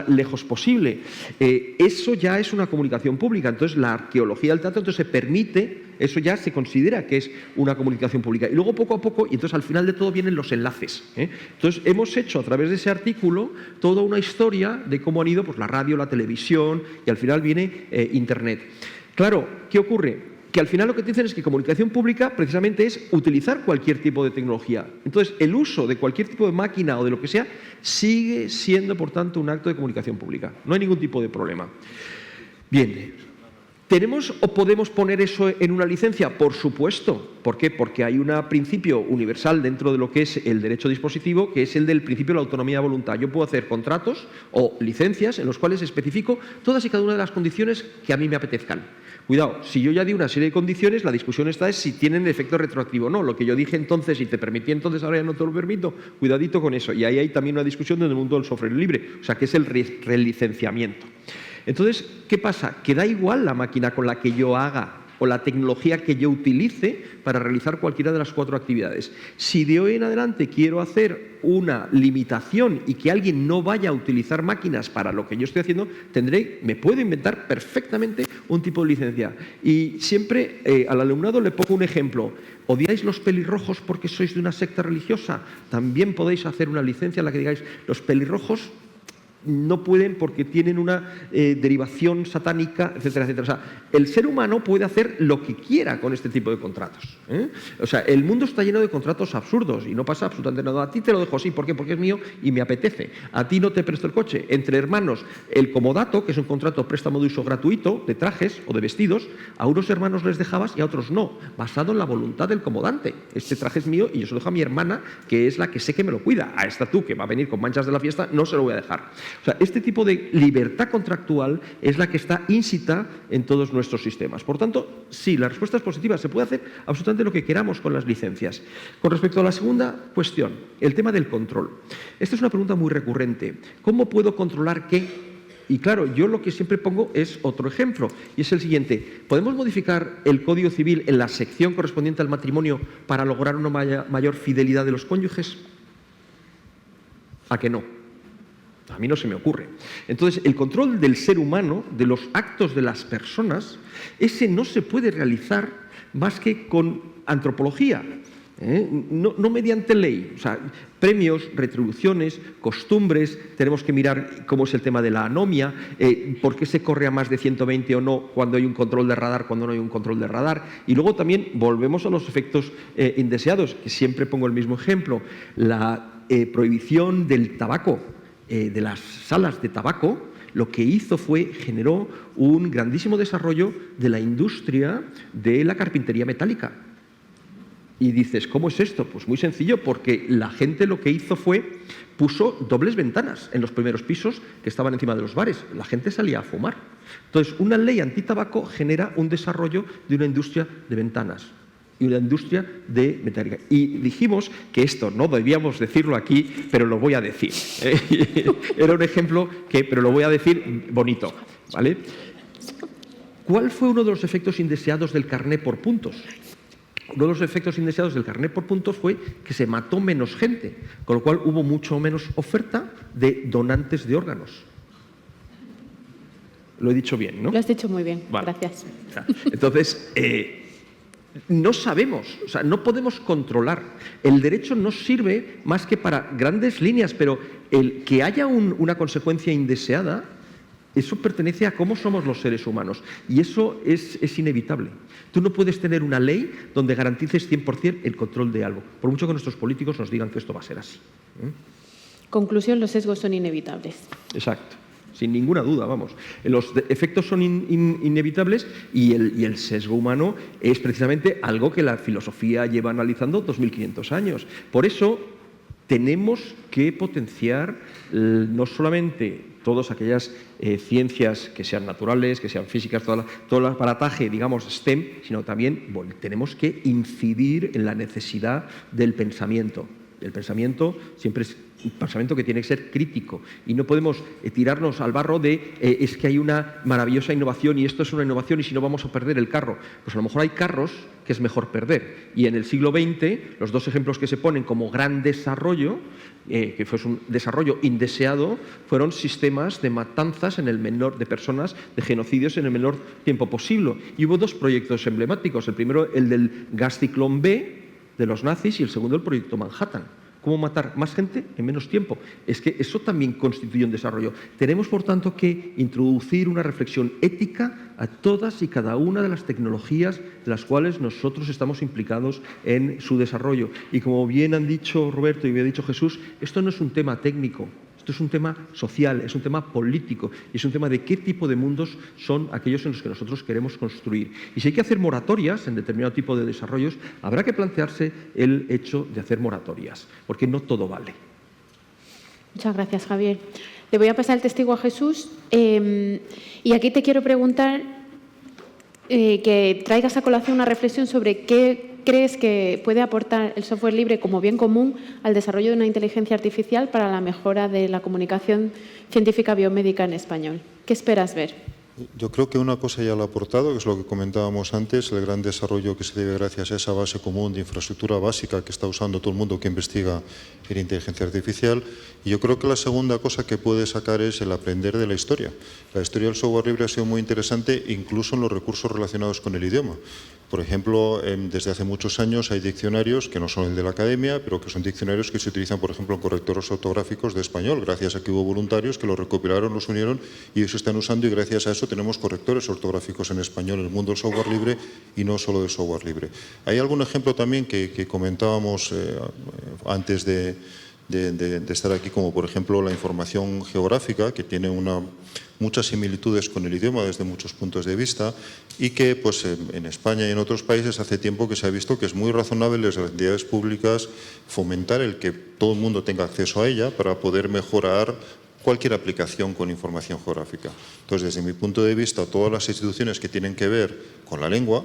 lejos posible. Eso ya es una comunicación pública, entonces la arqueología del teatro entonces se permite, eso ya se considera que es una comunicación pública. Y luego poco a poco, y entonces al final de todo vienen los enlaces. Entonces hemos hecho a través de ese artículo toda una historia de cómo han ido pues, la radio, la televisión y al final viene Internet. Claro, ¿qué ocurre? Que al final lo que te dicen es que comunicación pública precisamente es utilizar cualquier tipo de tecnología. Entonces, el uso de cualquier tipo de máquina o de lo que sea sigue siendo, por tanto, un acto de comunicación pública. No hay ningún tipo de problema. Bien, ¿tenemos o podemos poner eso en una licencia? Por supuesto. ¿Por qué? Porque hay un principio universal dentro de lo que es el derecho dispositivo, que es el del principio de la autonomía de voluntad. Yo puedo hacer contratos o licencias en los cuales especifico todas y cada una de las condiciones que a mí me apetezcan. Cuidado, si yo ya di una serie de condiciones, la discusión está es si tienen efecto retroactivo o no. Lo que yo dije entonces y te permití entonces, ahora ya no te lo permito. Cuidadito con eso. Y ahí hay también una discusión en el mundo del software libre, o sea, que es el relicenciamiento. Entonces, ¿qué pasa? Que da igual la máquina con la que yo haga o la tecnología que yo utilice para realizar cualquiera de las 4 actividades. Si de hoy en adelante quiero hacer una limitación y que alguien no vaya a utilizar máquinas para lo que yo estoy haciendo, me puedo inventar perfectamente un tipo de licencia. Y siempre al alumnado le pongo un ejemplo. ¿Odiáis los pelirrojos porque sois de una secta religiosa? También podéis hacer una licencia en la que digáis, los pelirrojos no pueden porque tienen una derivación satánica, etcétera, etcétera. O sea, el ser humano puede hacer lo que quiera con este tipo de contratos. O sea, el mundo está lleno de contratos absurdos y no pasa absolutamente nada. A ti te lo dejo así, ¿por qué? Porque es mío y me apetece. A ti no te presto el coche. Entre hermanos, el comodato, que es un contrato préstamo de uso gratuito de trajes o de vestidos, a unos hermanos les dejabas y a otros no, basado en la voluntad del comodante. Este traje es mío y yo se lo dejo a mi hermana, que es la que sé que me lo cuida. A esta tú, que va a venir con manchas de la fiesta, no se lo voy a dejar. O sea, este tipo de libertad contractual es la que está ínsita en todos nuestros sistemas. Por tanto, sí, la respuesta es positiva. Se puede hacer absolutamente lo que queramos con las licencias. Con respecto a la segunda cuestión, el tema del control. Esta es una pregunta muy recurrente. ¿Cómo puedo controlar qué? Y claro, yo lo que siempre pongo es otro ejemplo, y es el siguiente. ¿Podemos modificar el Código Civil en la sección correspondiente al matrimonio para lograr una mayor fidelidad de los cónyuges? ¿A que no? A mí no se me ocurre. Entonces, el control del ser humano, de los actos de las personas, ese no se puede realizar más que con antropología, no mediante ley. O sea, premios, retribuciones, costumbres, tenemos que mirar cómo es el tema de la anomia, por qué se corre a más de 120 o no cuando hay un control de radar, cuando no hay un control de radar. Y luego también volvemos a los efectos indeseados, que siempre pongo el mismo ejemplo. La prohibición del tabaco, de las salas de tabaco, lo que hizo generó un grandísimo desarrollo de la industria de la carpintería metálica. Y dices, ¿cómo es esto? Pues muy sencillo, porque la gente lo que hizo puso dobles ventanas en los primeros pisos que estaban encima de los bares. La gente salía a fumar. Entonces, una ley antitabaco genera un desarrollo de una industria de ventanas y una industria de metálica. Y dijimos que esto no debíamos decirlo aquí, pero lo voy a decir. Era un ejemplo pero lo voy a decir bonito, ¿vale? ¿Cuál fue uno de los efectos indeseados del carné por puntos? Uno de los efectos indeseados del carné por puntos fue que se mató menos gente, con lo cual hubo mucho menos oferta de donantes de órganos. Lo he dicho bien, ¿no? Lo has dicho muy bien, vale. Gracias. Entonces, no sabemos, o sea, no podemos controlar. El derecho no sirve más que para grandes líneas, pero el que haya una consecuencia indeseada Eso pertenece a cómo somos los seres humanos y eso es inevitable. Tú no puedes tener una ley donde garantices 100% el control de algo, por mucho que nuestros políticos nos digan que esto va a ser así. Conclusión, los sesgos son inevitables. Exacto, sin ninguna duda, vamos. Los efectos son inevitables y el sesgo humano es precisamente algo que la filosofía lleva analizando 2500 años. Por eso tenemos que potenciar no solamente todas aquellas ciencias que sean naturales, que sean físicas, todo el aparataje, digamos, STEM, sino también tenemos que incidir en la necesidad del pensamiento. El pensamiento siempre es un pensamiento que tiene que ser crítico y no podemos tirarnos al barro de es que hay una maravillosa innovación y esto es una innovación y si no vamos a perder el carro. Pues a lo mejor hay carros que es mejor perder. Y en el siglo XX, los dos ejemplos que se ponen como gran desarrollo, que fue un desarrollo indeseado, fueron sistemas de matanzas de personas, de genocidios en el menor tiempo posible. Y hubo dos proyectos emblemáticos. El primero, el del gas ciclón B de los nazis y el segundo, el proyecto Manhattan. ¿Cómo matar más gente en menos tiempo? Es que eso también constituye un desarrollo. Tenemos, por tanto, que introducir una reflexión ética a todas y cada una de las tecnologías de las cuales nosotros estamos implicados en su desarrollo. Y como bien han dicho Roberto y bien ha dicho Jesús, esto no es un tema técnico. Esto es un tema social, es un tema político y es un tema de qué tipo de mundos son aquellos en los que nosotros queremos construir. Y si hay que hacer moratorias en determinado tipo de desarrollos, habrá que plantearse el hecho de hacer moratorias, porque no todo vale. Muchas gracias, Javier. Le voy a pasar el testigo a Jesús y aquí te quiero preguntar que traigas a colación una reflexión sobre qué crees que puede aportar el software libre como bien común al desarrollo de una inteligencia artificial para la mejora de la comunicación científica biomédica en español. ¿Qué esperas ver? Yo creo que una cosa ya lo ha aportado, que es lo que comentábamos antes, el gran desarrollo que se debe gracias a esa base común de infraestructura básica que está usando todo el mundo que investiga en inteligencia artificial. Y yo creo que la segunda cosa que puede sacar es el aprender de la historia. La historia del software libre ha sido muy interesante, incluso en los recursos relacionados con el idioma. Por ejemplo, desde hace muchos años hay diccionarios que no son el de la academia, pero que son diccionarios que se utilizan, por ejemplo, en correctores ortográficos de español, gracias a que hubo voluntarios que los recopilaron, los unieron y ellos se están usando y gracias a eso tenemos correctores ortográficos en español en el mundo del software libre y no solo del software libre. Hay algún ejemplo también que comentábamos antes de estar aquí, como por ejemplo la información geográfica, que tiene muchas similitudes con el idioma desde muchos puntos de vista y que pues, en España y en otros países hace tiempo que se ha visto que es muy razonable desde las entidades públicas fomentar el que todo el mundo tenga acceso a ella para poder mejorar cualquier aplicación con información geográfica. Entonces, desde mi punto de vista, todas las instituciones que tienen que ver con la lengua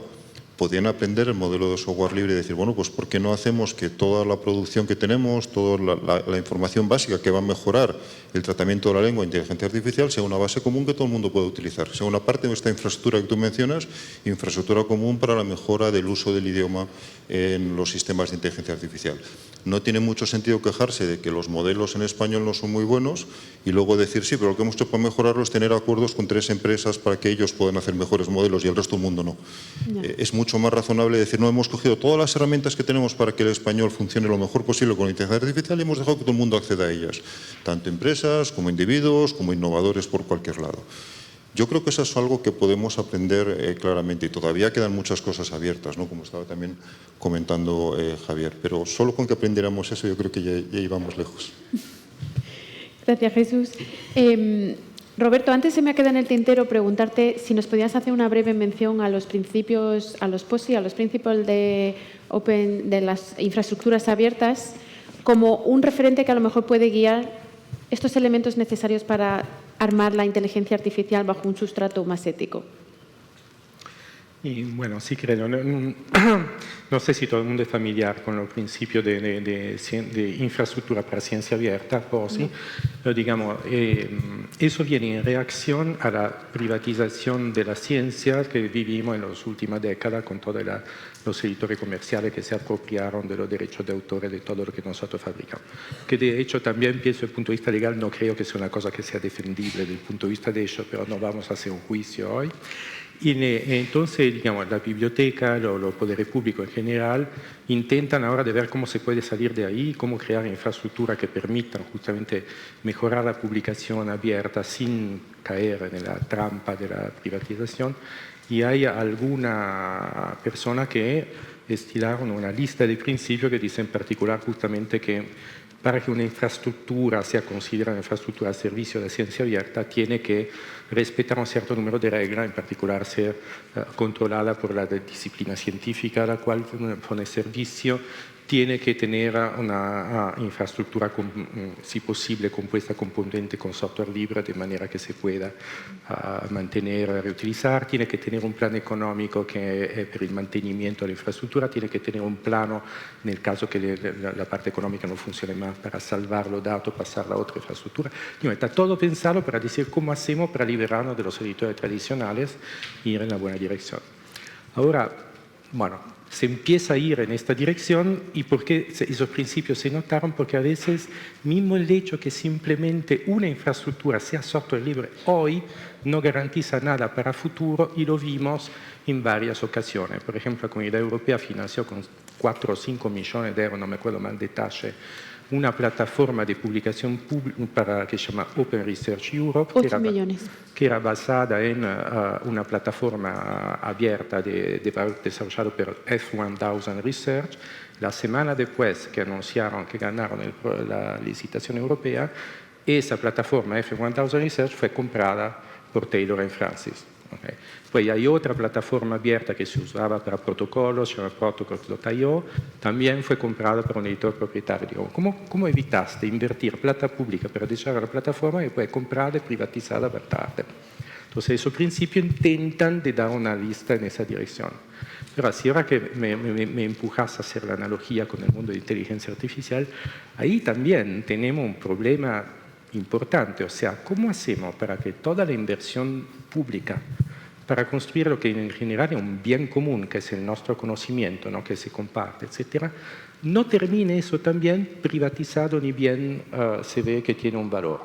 podían aprender el modelo de software libre y decir, bueno, pues ¿por qué no hacemos que toda la producción que tenemos, toda la información básica que va a mejorar el tratamiento de la lengua e inteligencia artificial sea una base común que todo el mundo pueda utilizar? Sea una parte de esta infraestructura que tú mencionas, infraestructura común para la mejora del uso del idioma en los sistemas de inteligencia artificial. No tiene mucho sentido quejarse de que los modelos en español no son muy buenos y luego decir, sí, pero lo que hemos hecho para mejorarlo es tener acuerdos con 3 empresas para que ellos puedan hacer mejores modelos y el resto del mundo no. Es mucho más razonable decir, no, hemos cogido todas las herramientas que tenemos para que el español funcione lo mejor posible con la inteligencia artificial y hemos dejado que todo el mundo acceda a ellas, tanto empresas como individuos, como innovadores por cualquier lado. Yo creo que eso es algo que podemos aprender claramente y todavía quedan muchas cosas abiertas, ¿no? Como estaba también comentando Javier, pero solo con que aprendiéramos eso yo creo que ya íbamos lejos. Gracias, Jesús. Roberto, antes se me ha quedado en el tintero preguntarte si nos podías hacer una breve mención a los principios, a los POSI, a los principios de las infraestructuras abiertas, como un referente que a lo mejor puede guiar estos elementos necesarios para armar la inteligencia artificial bajo un sustrato más ético. Y bueno, sí creo. No sé si todo el mundo es familiar con los principios de infraestructura para ciencia abierta, por sí, pero digamos, eso viene en reacción a la privatización de la ciencia que vivimos en las últimas décadas con todos los editores comerciales que se apropiaron de los derechos de autor de todo lo que nosotros fabricamos. Que de hecho también pienso desde el punto de vista legal no creo que sea una cosa que sea defendible desde el punto de vista de ellos, pero no vamos a hacer un juicio hoy. Y entonces, digamos, la biblioteca, los poderes públicos en general, intentan ahora de ver cómo se puede salir de ahí, cómo crear infraestructuras que permitan justamente mejorar la publicación abierta sin caer en la trampa de la privatización. Y hay alguna persona que estilaron una lista de principios que dice en particular justamente que para que una infraestructura sea considerada una infraestructura de servicio de ciencia abierta, tiene que respetar un cierto número de reglas, en particular ser controlada por la disciplina científica a la cual pone servicio, tiene que tener una infraestructura, si posible, compuesta componente con software libre, de manera que se pueda mantener, reutilizar, tiene que tener un plan económico que per il mantenimiento de la infraestructura, tiene que tener un plano, nel caso que la parte económica no funcione más, para salvar los datos, pasarla a otra infraestructura. Está todo pensado para decir cómo hacemos para liberarnos de los editores tradicionales e ir en la buena dirección. Ahora, bueno, se empieza a ir en esta dirección. ¿Y por qué esos principios se notaron? Porque a veces mismo el hecho que simplemente una infraestructura sea software libre hoy no garantiza nada para futuro, y lo vimos en varias ocasiones. Por ejemplo, la Comunidad Europea financió con 4 o 5 millones de euros, no me acuerdo mal de tache, una plataforma de publicación pública que se llama Open Research Europe, 8 millones. que era basada en una plataforma abierta desarrollada por F1000 Research. La semana después que anunciaron que ganaron la licitación europea, esa plataforma F1000 Research fue comprada por Taylor & Francis. Okay. Poi hay otra plataforma abierta que se usaba para protocolos, se llama Protocols.io, también fue comprada por un editor propietario. ¿Cómo evitaste invertir plata pública para desarrollar la plataforma y después comprada y privatizada per tarde? Entonces, esos principios intentan de dar una lista en esa dirección. Pero si ahora que me empujas a hacer la analogía con el mundo de inteligencia artificial, ahí también tenemos un problema importante, o sea, ¿cómo hacemos para que toda la inversión pública para construir lo que en general es un bien común, que es el nuestro conocimiento, ¿no?, que se comparte, etcétera, no termine eso también privatizado ni bien se ve que tiene un valor?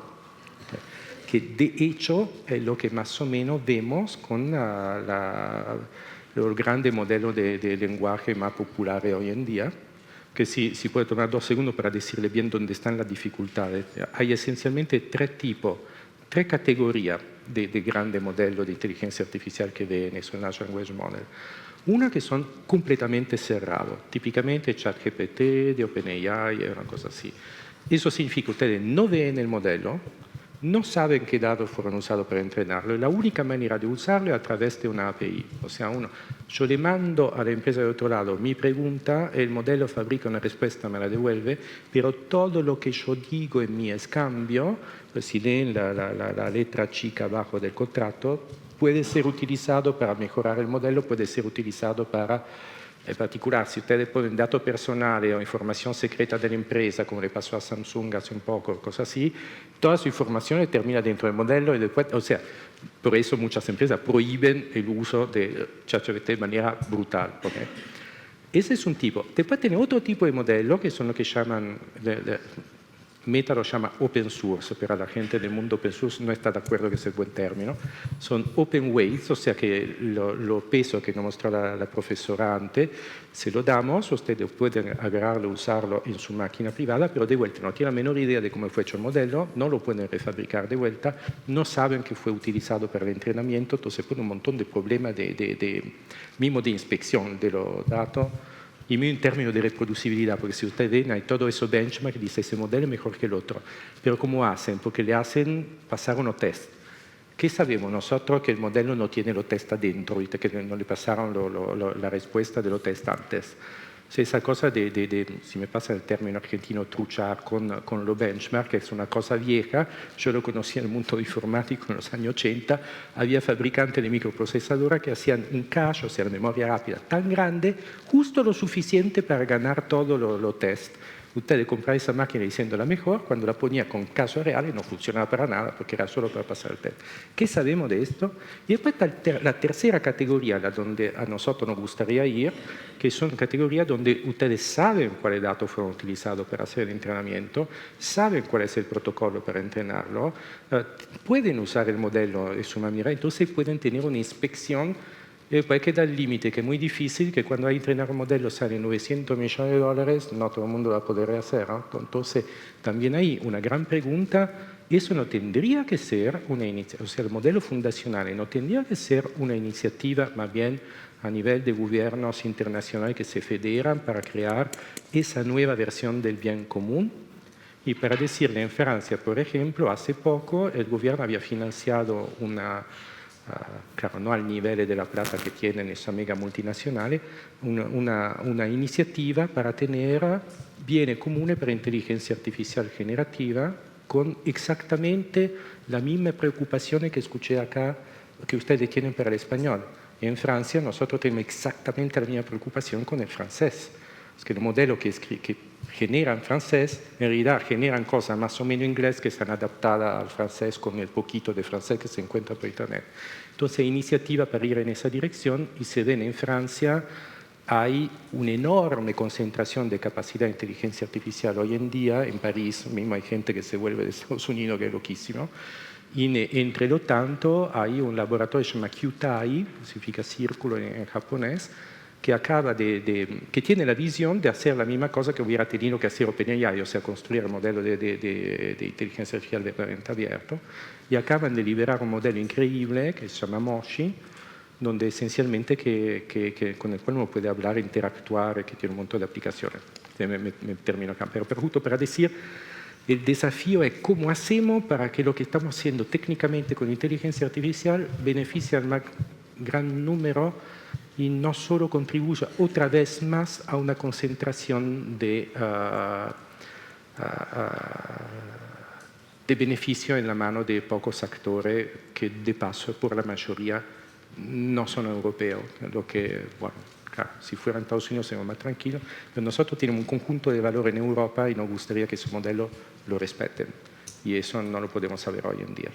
Que de hecho es lo que más o menos vemos con el grande modelo de lenguaje más popular hoy en día, que si puede tomar 2 segundos para decirle bien dónde están las dificultades. Hay esencialmente 3 categorías de grande modelo de inteligencia artificial que ve en eso, Large Language Model. Una que son completamente cerrados, típicamente ChatGPT de OpenAI, una cosa así. Eso significa que ustedes no ven el modelo, no saben qué datos fueron usados para entrenarlo, y la única manera de usarlo es a través de una API. O sea, yo le mando a la empresa de otro lado mi pregunta, el modelo fabrica una respuesta, me la devuelve, pero todo lo que yo digo en mi escambio, pues si leen la letra chica abajo del contrato, puede ser utilizado para mejorar el modelo, puede ser utilizado para, en particular, si ustedes ponen datos personales o información secreta de la empresa, como le pasó a Samsung hace un poco, cosas así, toda su información termina dentro del modelo y después, o sea, por eso muchas empresas prohíben el uso de ChatGPT de manera brutal. ¿Okay? Ese es un tipo. Después tiene otro tipo de modelo, que son lo que llaman... Meta lo llama open source, pero la gente del mundo open source no está de acuerdo que es el buen término. Son open weights, o sea que lo peso que nos mostró la profesora antes, se lo damos, ustedes pueden agarrarlo, usarlo en su máquina privada, pero de vuelta no tienen la menor idea de cómo fue hecho el modelo, no lo pueden refabricar de vuelta, no saben que fue utilizado para el entrenamiento, entonces pone un montón de problemas mismo de inspección de los datos, y en términos de reproducibilidad, porque si ustedes ven, hay todo eso benchmark, dice ese modelo es mejor que el otro. Pero ¿cómo hacen? Porque le hacen pasar unos test. ¿Qué sabemos nosotros? Que el modelo no tiene los test adentro, ¿viste? Que no le pasaron la respuesta de los test antes. O sea, esa cosa si me pasa el término argentino, truchar con los benchmark, es una cosa vieja. Yo lo conocí en el mundo informático en los años 80. Había fabricantes de microprocesadores que hacían un cache, o sea, la memoria rápida, tan grande, justo lo suficiente para ganar todos los tests. Usted compra esa máquina diciendo la mejor, cuando la ponía con casos reales no funcionaba para nada porque era solo para pasar el test. ¿Qué sabemos de esto? Y después está la tercera categoría, la donde a nosotros nos gustaría ir, que son categorías donde ustedes saben cuáles datos fueron utilizados para hacer el entrenamiento, saben cuál es el protocolo para entrenarlo, pueden usar el modelo de suma mira, entonces pueden tener una inspección. Y después queda el límite, que es muy difícil, que cuando hay que entrenar un modelo sale 900 millones de dólares, no todo el mundo va a poder hacer. Entonces, también hay una gran pregunta, eso no tendría que ser una iniciativa, o sea, el modelo fundacional no tendría que ser una iniciativa más bien a nivel de gobiernos internacionales que se federan para crear esa nueva versión del bien común. Y para decirle, en Francia, por ejemplo, hace poco el gobierno había financiado claro, no al nivel de la plata que tienen esas mega multinacionales, una iniciativa para tener bienes comunes para inteligencia artificial generativa con exactamente la misma preocupación que escuché acá que ustedes tienen para el español. En Francia nosotros tenemos exactamente la misma preocupación con el francés. Es que el modelo que generan francés, en realidad generan cosas más o menos inglés que están adaptadas al francés con el poquito de francés que se encuentra por internet. Entonces, iniciativa para ir en esa dirección y se ven en Francia hay una enorme concentración de capacidad de inteligencia artificial hoy en día. En París mismo hay gente que se vuelve de Estados Unidos, que es loquísimo. Y entre lo tanto hay un laboratorio que se llama Kyutai, significa círculo en japonés, que tiene la visión de hacer la misma cosa que hubiera tenido que hacer OpenAI, o sea, construir el modelo de inteligencia artificial verdaderamente abierto, y acaban de liberar un modelo increíble que se llama Moshi, donde esencialmente con el cual uno puede hablar, interactuar, que tiene un montón de aplicaciones. Me termino acá, pero justo para decir, el desafío es cómo hacemos para que lo que estamos haciendo técnicamente con inteligencia artificial beneficie al más gran número y no solo contribuya otra vez más a una concentración de beneficio en la mano de pocos actores que de paso por la mayoría no son europeos, lo que, bueno, claro, si fueran Estados Unidos seríamos más tranquilos, pero nosotros tenemos un conjunto de valores en Europa y nos gustaría que ese modelo lo respeten, y eso no lo podemos saber hoy en día.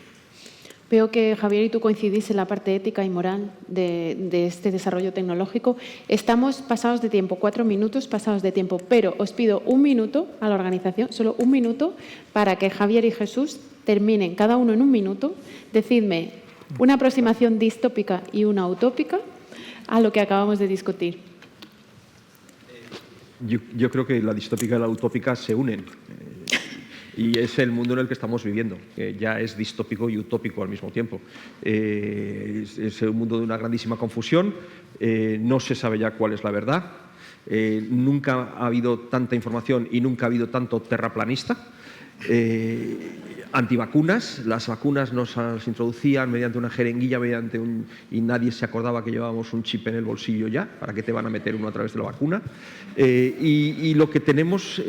Veo que Javier y tú coincidís en la parte ética y moral de este desarrollo tecnológico. Estamos pasados de tiempo, 4 minutos pasados de tiempo, pero os pido 1 minuto a la organización, solo 1 minuto, para que Javier y Jesús terminen cada uno en 1 minuto. Decidme una aproximación distópica y una utópica a lo que acabamos de discutir. Yo creo que la distópica y la utópica se unen. Y es el mundo en el que estamos viviendo, que ya es distópico y utópico al mismo tiempo. Es un mundo de una grandísima confusión, no se sabe ya cuál es la verdad, nunca ha habido tanta información y nunca ha habido tanto terraplanista. Antivacunas, las vacunas nos introducían mediante una jeringuilla, y nadie se acordaba que llevábamos un chip en el bolsillo ya, ¿para qué te van a meter uno a través de la vacuna? Y lo que tenemos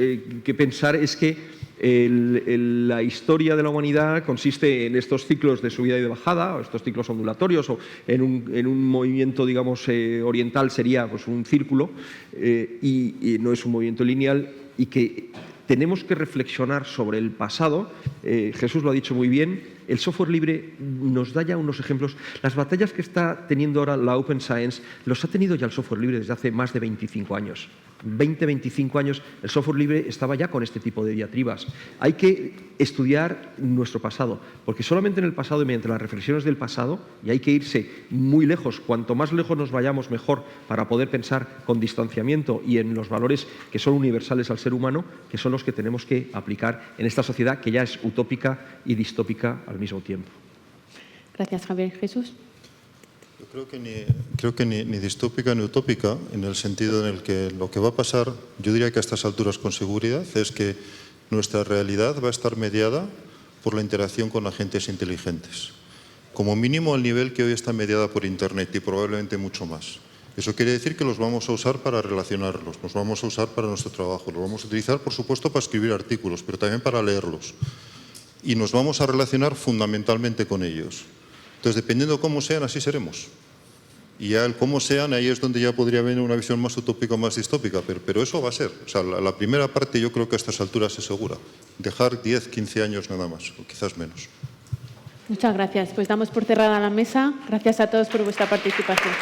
que pensar es que la historia de la humanidad consiste en estos ciclos de subida y de bajada, o estos ciclos ondulatorios, o en un movimiento, digamos, oriental sería pues, un círculo, y no es un movimiento lineal, y que tenemos que reflexionar sobre el pasado. Jesús lo ha dicho muy bien, el software libre nos da ya unos ejemplos. Las batallas que está teniendo ahora la Open Science los ha tenido ya el software libre desde hace más de 25 años. 20-25 años el software libre estaba ya con este tipo de diatribas. Hay que estudiar nuestro pasado, porque solamente en el pasado y mediante las reflexiones del pasado, y hay que irse muy lejos, cuanto más lejos nos vayamos mejor para poder pensar con distanciamiento y en los valores que son universales al ser humano, que son los que tenemos que aplicar en esta sociedad que ya es utópica y distópica al mismo tiempo. Gracias, Javier. Jesús. Yo creo que ni distópica ni utópica, en el sentido en el que lo que va a pasar, yo diría que a estas alturas con seguridad, es que nuestra realidad va a estar mediada por la interacción con agentes inteligentes. Como mínimo al nivel que hoy está mediada por Internet y probablemente mucho más. Eso quiere decir que los vamos a usar para relacionarlos, los vamos a usar para nuestro trabajo, los vamos a utilizar, por supuesto, para escribir artículos, pero también para leerlos. Y nos vamos a relacionar fundamentalmente con ellos. Entonces, dependiendo cómo sean, así seremos. Y ya el cómo sean, ahí es donde ya podría venir una visión más utópica o más distópica, pero eso va a ser. O sea, la primera parte yo creo que a estas alturas es segura. Dejar 10, 15 años nada más, o quizás menos. Muchas gracias. Pues damos por cerrada la mesa. Gracias a todos por vuestra participación.